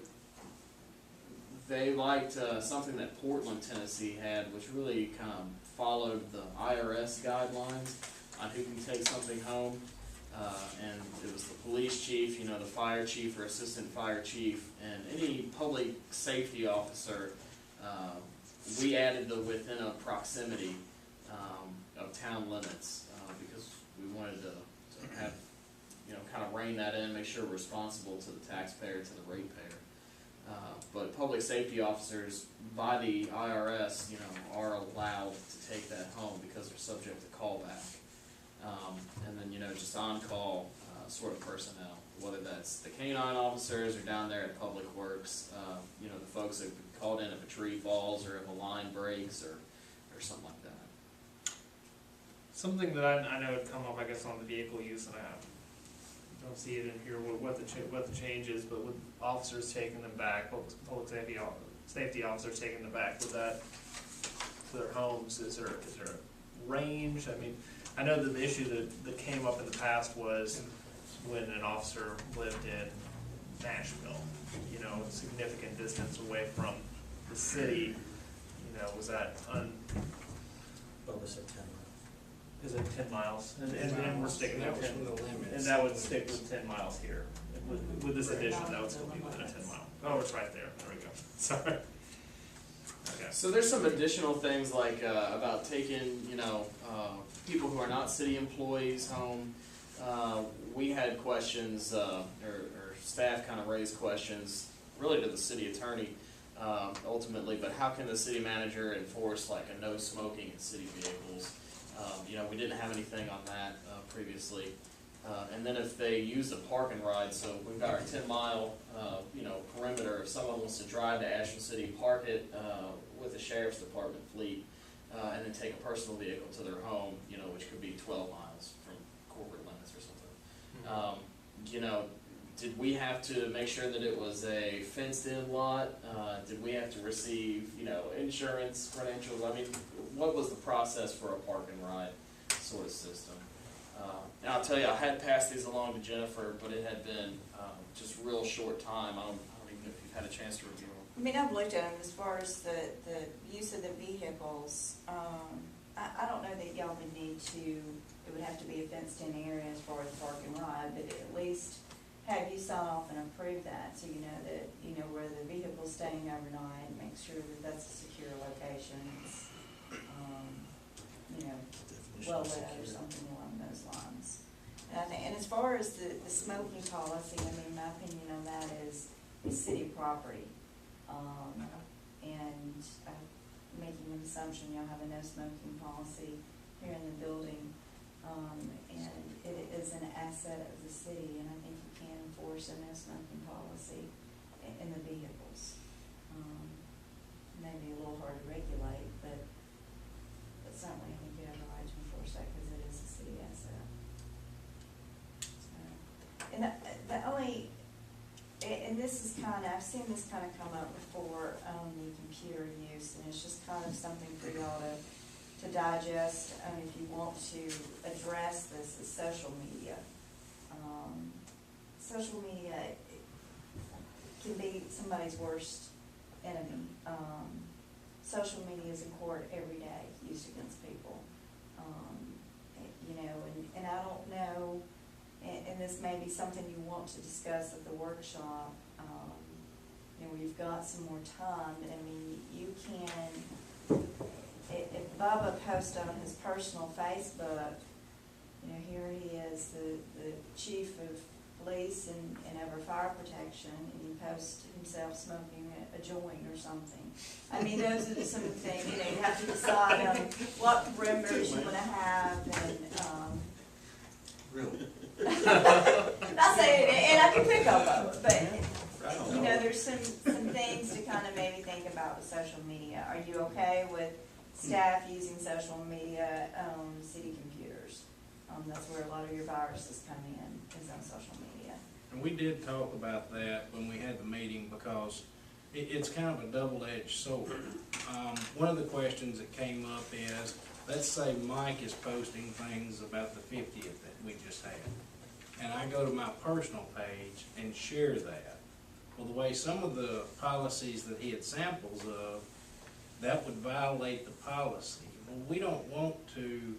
they liked something that Portland, Tennessee had, which really kind of followed the IRS guidelines on who can take something home. And it was the police chief, the fire chief or assistant fire chief, and any public safety officer. We added the within a proximity of town limits because we wanted to have, kind of rein that in, make sure we're responsible to the taxpayer, to the ratepayer. But public safety officers, by the IRS, are allowed to take that home because they're subject to callback. And then, just on-call sort of personnel, whether that's the canine officers or down there at Public Works, the folks that get called in if a tree falls or if a line breaks or something like that. Something that I know had come up, I guess, on the vehicle use, and I don't see it in here, what the change is, but with officers taking them back, public safety officers taking them back, with that to their homes, is there a range? I mean, I know that the issue that came up in the past was when an officer lived in Nashville, a significant distance away from the city, was that What was it, 10 miles? is it 10 miles? And we're sticking at 10, and that would stick with 10 miles here. With this addition, that would still be within a 10 mile. Oh, it's right there, there we go, sorry. Okay. So there's some additional things like about taking, people who are not city employees home. We had questions, or staff kind of raised questions, really to the city attorney ultimately, but how can the city manager enforce like a no smoking in city vehicles? We didn't have anything on that previously. And then if they use a park and ride, so we've got our 10-mile, perimeter. If someone wants to drive to Ashland City, park it with a sheriff's department fleet, and then take a personal vehicle to their home, which could be 12 miles from corporate limits or something. Did we have to make sure that it was a fenced-in lot? Did we have to receive, insurance credentials? I mean, what was the process for a park and ride sort of system? And I'll tell you, I had passed these along to Jennifer, but it had been just real short time. I don't even know if you've had a chance to review them. I mean, I've looked at them as far as the use of the vehicles. I don't know that y'all would need to, it would have to be a fenced-in area as far as park and ride, but at least have you sign off and approve that, so you know that, where the vehicle's staying overnight, make sure that that's a secure location, it's, well lit or something along those lines. And as far as the smoking policy, my opinion on that is city property. And I'm making an assumption y'all have a no smoking policy here in the building. And it is an asset of the city, and I think you can enforce a no smoking policy in the vehicles. Maybe a little hard to regulate, but certainly I think you have a right to enforce that because it is a city asset. So, and the only, and this is I've seen this kind of come up before on the computer use, and it's just kind of something for y'all to digest, if you want to address this, is social media. Social media can be somebody's worst enemy. Social media is in court every day, used against people. And I don't know, and this may be something you want to discuss at the workshop, we've got some more time, but you can, if Bubba posts on his personal Facebook, here he is, the chief of police and over fire protection, and you post himself smoking a joint or something. I mean, those are some of the things, you know, you have to decide on what perimeters you wanna have, and, Really? not saying, and I can pick up on it, but, you know, there's some things to kind of maybe think about with social media. Are you okay with staff using social media, city computers? That's where a lot of your viruses come in, is on social media. And we did talk about that when we had the meeting, because it's kind of a double-edged sword. One of the questions that came up is, let's say Mike is posting things about the 50th that we just had, and I go to my personal page and share that. Well, the way some of the policies that he had samples of, that would violate the policy. Well, we don't want to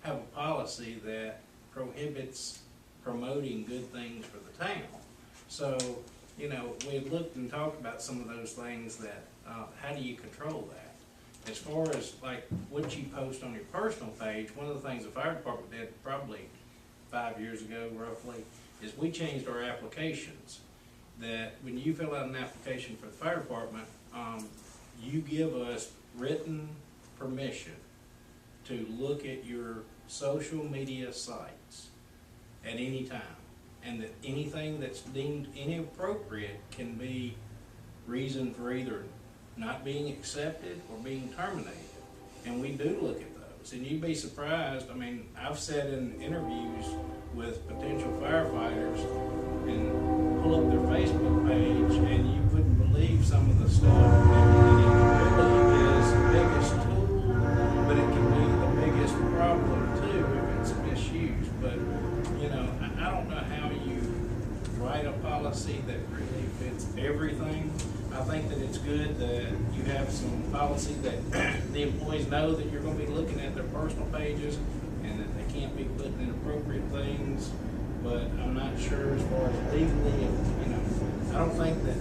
have a policy that prohibits promoting good things for the town. So, you know, we had looked and talked about some of those things that, how do you control that? As far as like what you post on your personal page, one of the things the fire department did probably 5 years ago roughly, is we changed our applications. That when you fill out an application for the fire department, you give us written permission to look at your social media sites at any time, and that anything that's deemed inappropriate can be reason for either not being accepted or being terminated. And we do look at those, and you'd be surprised. I mean, I've sat in interviews with potential firefighters and pull up their Facebook page, and you wouldn't believe some of the stuff. And it really is the biggest tool, but it can be the biggest problem too if it's misused. But, you know, I don't know how you write a policy that really fits everything. I think that it's good that you have some policy that the employees know that you're gonna be looking at their personal pages and that they can't be putting inappropriate things. But I'm not sure as far as legally, you know, I don't think that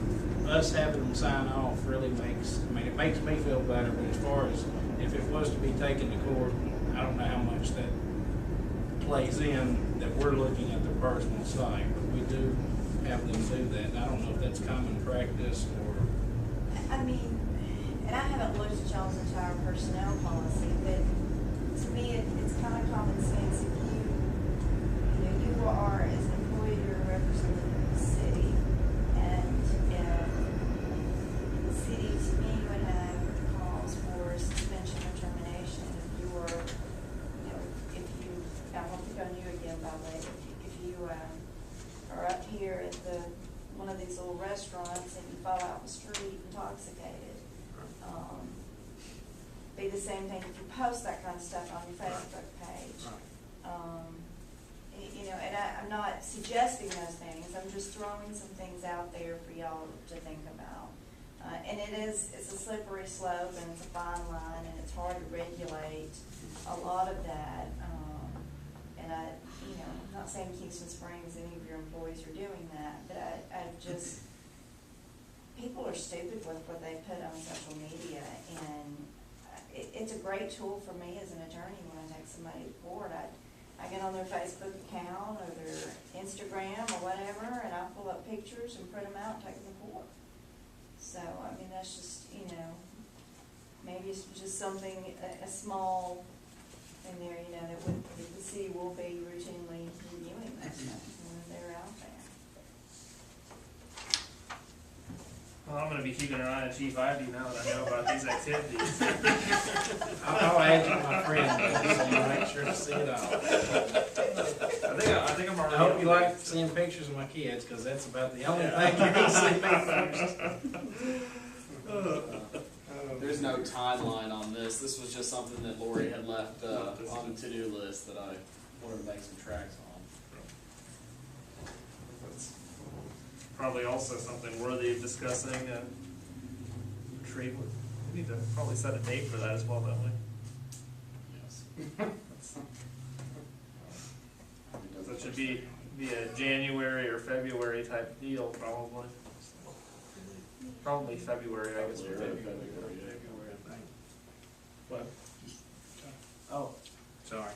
us having them sign off really makes, I mean, it makes me feel better, but as far as if it was to be taken to court, I don't know how much that plays in, that we're looking at their personal site, but we do have them do that, and I don't know if that's common practice or. I mean, and I haven't looked at y'all's entire personnel policy, but to me, it's kind of common sense. If you are, as an employee, you're a representative of the city, and if the city, to me, would have calls for suspension or termination, if you were, you know, if you, I won't pick on you again, by the way, if you are up here at one of these little restaurants and you fall out the street intoxicated, be the same thing if you post that kind of stuff on your Facebook page. You know, and I'm not suggesting those things, I'm just throwing some things out there for y'all to think about. And it's a slippery slope, and it's a fine line, and it's hard to regulate a lot of that. And you know, I'm not saying Kingston Springs, any of your employees are doing that, but I just, people are stupid with what they put on social media, and it's a great tool for me as an attorney when I take somebody to court. I get on their Facebook account or their Instagram or whatever, and I pull up pictures and print them out and take them to court. So, I mean, that's just, you know, maybe it's just something, a small thing there, you know, that the city will be routinely reviewing those things when they're out there. Well, I'm gonna be keeping an eye on Chief Ivy now that I know about these activities. I'll add you to my friend list, so you make sure to see it all. I think I'm already. I hope you like seeing pictures of my kids, because that's about the only thing you're gonna see me first. There's no timeline on this. This was just something that Lori had left on the to-do list that I wanted to make some tracks on. That's probably also something worthy of discussing and intrigued with. We need to probably set a date for that as well, don't we? Yes. So it should be a January or February type deal, probably. Probably February, I guess. February, February, I think. What? Oh, Sorry.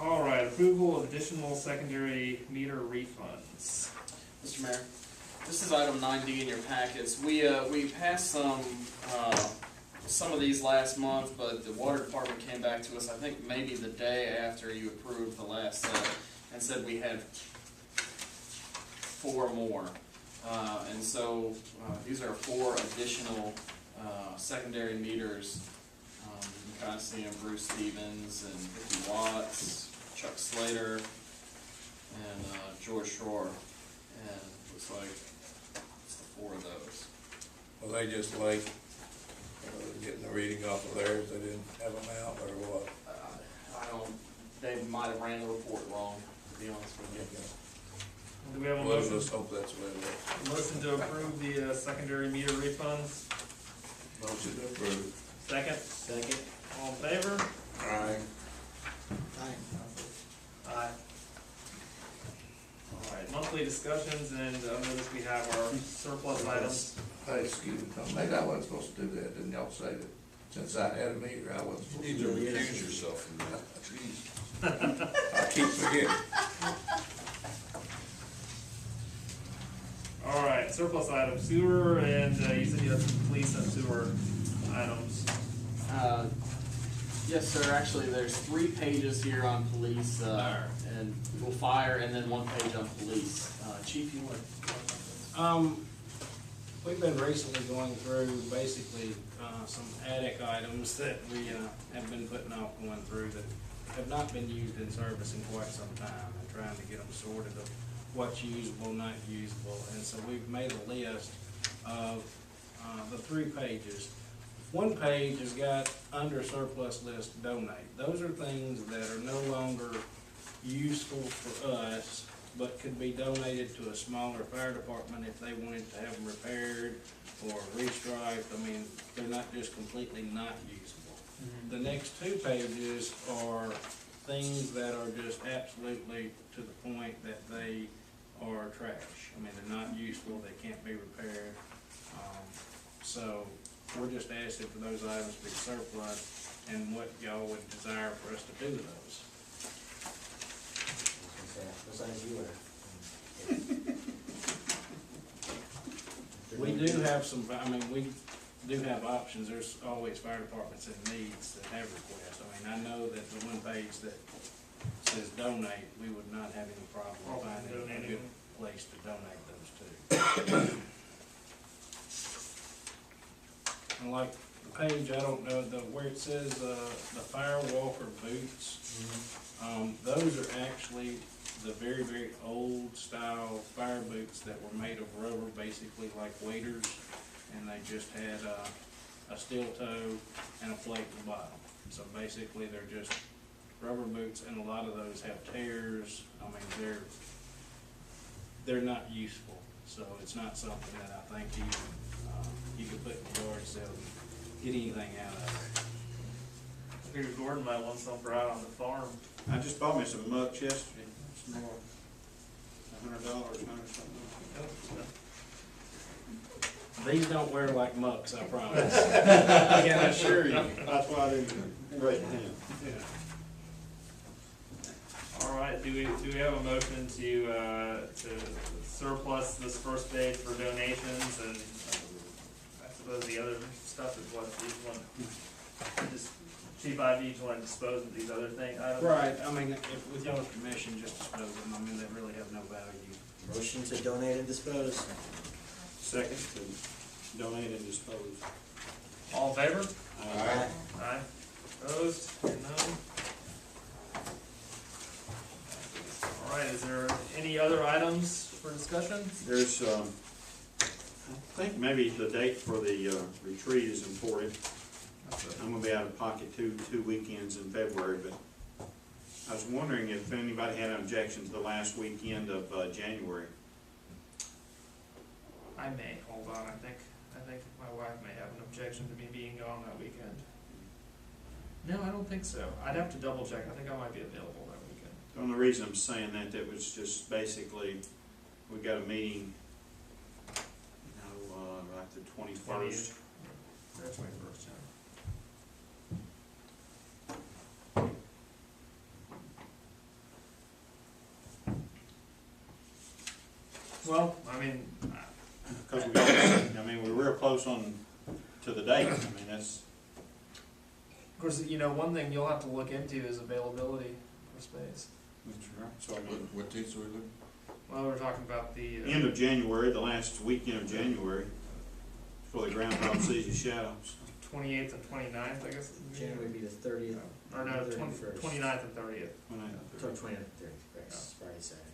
All right, approval of additional secondary meter refunds. Mr. Mayor, this is item 9D in your packets. We passed some of these last month, but the water department came back to us, I think maybe the day after you approved the last set, and said we had 4 more. And so these are 4 additional secondary meters. You can kind of see them: Bruce Stevens and Vicki Watts, Chuck Slater, and George Shore. And it looks like it's the 4 of those. Well, they just like, getting the reading off of theirs, they didn't have them out, or what? I don't, they might have ran the report wrong, to be honest with you. Do we have a Well, motion? let's hope that's what it is. Motion to approve the secondary meter refunds. Motion approved. Second. Second. All in favor? Aye. Aye. Aye. All right, monthly discussions, and notice we have our surplus items. Hey, excuse me, maybe I wasn't supposed to do that, didn't y'all say that? Since I had a meter, I wasn't supposed You to need do to it. recuse yourself from that, jeez. I keep forgetting. All right, surplus items, sewer, and you said you had some police and sewer items. Yes, sir. Actually, there's 3 pages here on police, and well, fire, and then 1 page on police. Chief, you want? We've been recently going through basically some attic items that we have been putting off going through that have not been used in service in quite some time, and trying to get them sorted of what's usable, not usable. And so we've made a list of the 3 pages. 1 page has got under surplus list donate. Those are things that are no longer useful for us, but could be donated to a smaller fire department if they wanted to have them repaired or restriped. I mean, they're not just completely not usable. The next 2 pages are things that are just absolutely to the point that they are trash. I mean, they're not useful, they can't be repaired. So we're just asking for those items to be surplus, and what y'all would desire for us to do with those. Besides you were. We do have some, I mean, we do have options. There's always fire departments in needs that have requests. I mean, I know that the 1 page that says donate, we would not have any problem finding a good place to donate those to. And like the page, I don't know, where it says the fire walker boots, those are actually the very, very old style fire boots that were made of rubber, basically like waders, and they just had a steel toe and a plate at the bottom. So basically they're just rubber boots, and a lot of those have tears. I mean, they're not useful, so it's not something that I think you could put in the yard sale and get anything out of it. I figured Gordon might want some for out on the farm. I just bought me some mucks yesterday, it's more, $100, something. These don't wear like mucks, I promise. I can assure you. That's why I didn't write it down. Yeah. All right, do we have a motion to surplus this first page for donations, and I suppose the other stuff is what each one, just Chief Ivy, each one dispose of these other things? Right, I mean, if, with y'all's permission, just dispose of them. I mean, they really have no value. Motion to donate and dispose. Second, to donate and dispose. All in favor? Aye. Aye. Opposed? None? All right, is there any other items for discussion? There's, I think maybe the date for the retreat is important. I'm gonna be out of pocket two weekends in February, but I was wondering if anybody had an objection to the last weekend of January. I may, hold on, I think my wife may have an objection to me being gone that weekend. No, I don't think so. I'd have to double check. I think I might be available that weekend. The only reason I'm saying that was just basically, we got a meeting, like the 21st. That's 21st, yeah. Well, I mean, Cause we got, I mean, we're real close on to the date, I mean, that's, of course, you know, one thing you'll have to look into is availability for space. so I mean, What dates are we looking? Well, we're talking about the, end of January, the last weekend of January, before the groundhog sees his shadows. 28th and 29th, I guess. January would be the 30th. Or no, 31st. 29th and 30th. So 29th, 30th, correct, Friday, Saturday.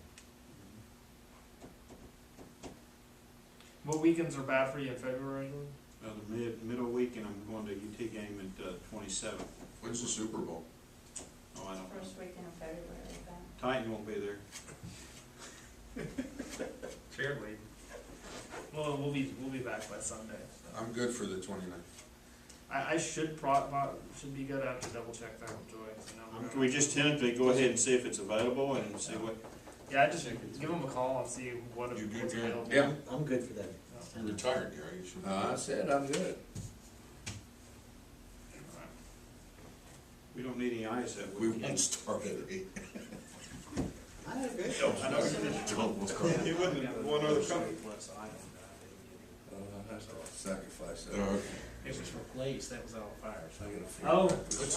What weekends are bad for you in February? The middle weekend, I'm going to UT game at 27th. When's the Super Bowl? Oh, I don't know. First weekend of February, I think. Titan won't be there. Cheerlead. Well, we'll be back by Sunday. So. I'm good for the 29th. I should be good. I have to double check that with Joy. So now Can we just tentatively go ahead and see if it's available and see what? Yeah, I just give them a call and see what's You good, Gary? available. Yeah. I'm good for that. You're retired, Gary, you should be I good. said I'm good. We don't need any ice that We weekend. won't start at 8. I had a great. I know you did. It wasn't one other company. Plus item that I didn't get. I have to sacrifice that. Oh, okay. It was for police, that was all fire, so I gotta figure. Oh,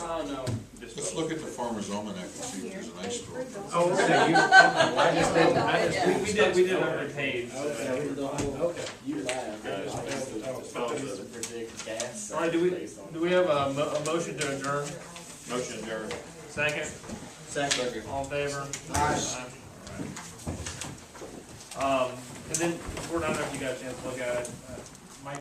Oh, no. Let's look at the Farmer's Almanac and see if there's an ice store. Oh, okay, you, I just didn't, I just. we did every page. Okay, we did the whole. Okay. You laugh. All right, do we have a motion to adjourn? Motion adjourned. Second? Second. All in favor? Aye. All right. And then, before, I don't know if you got a chance to look at it,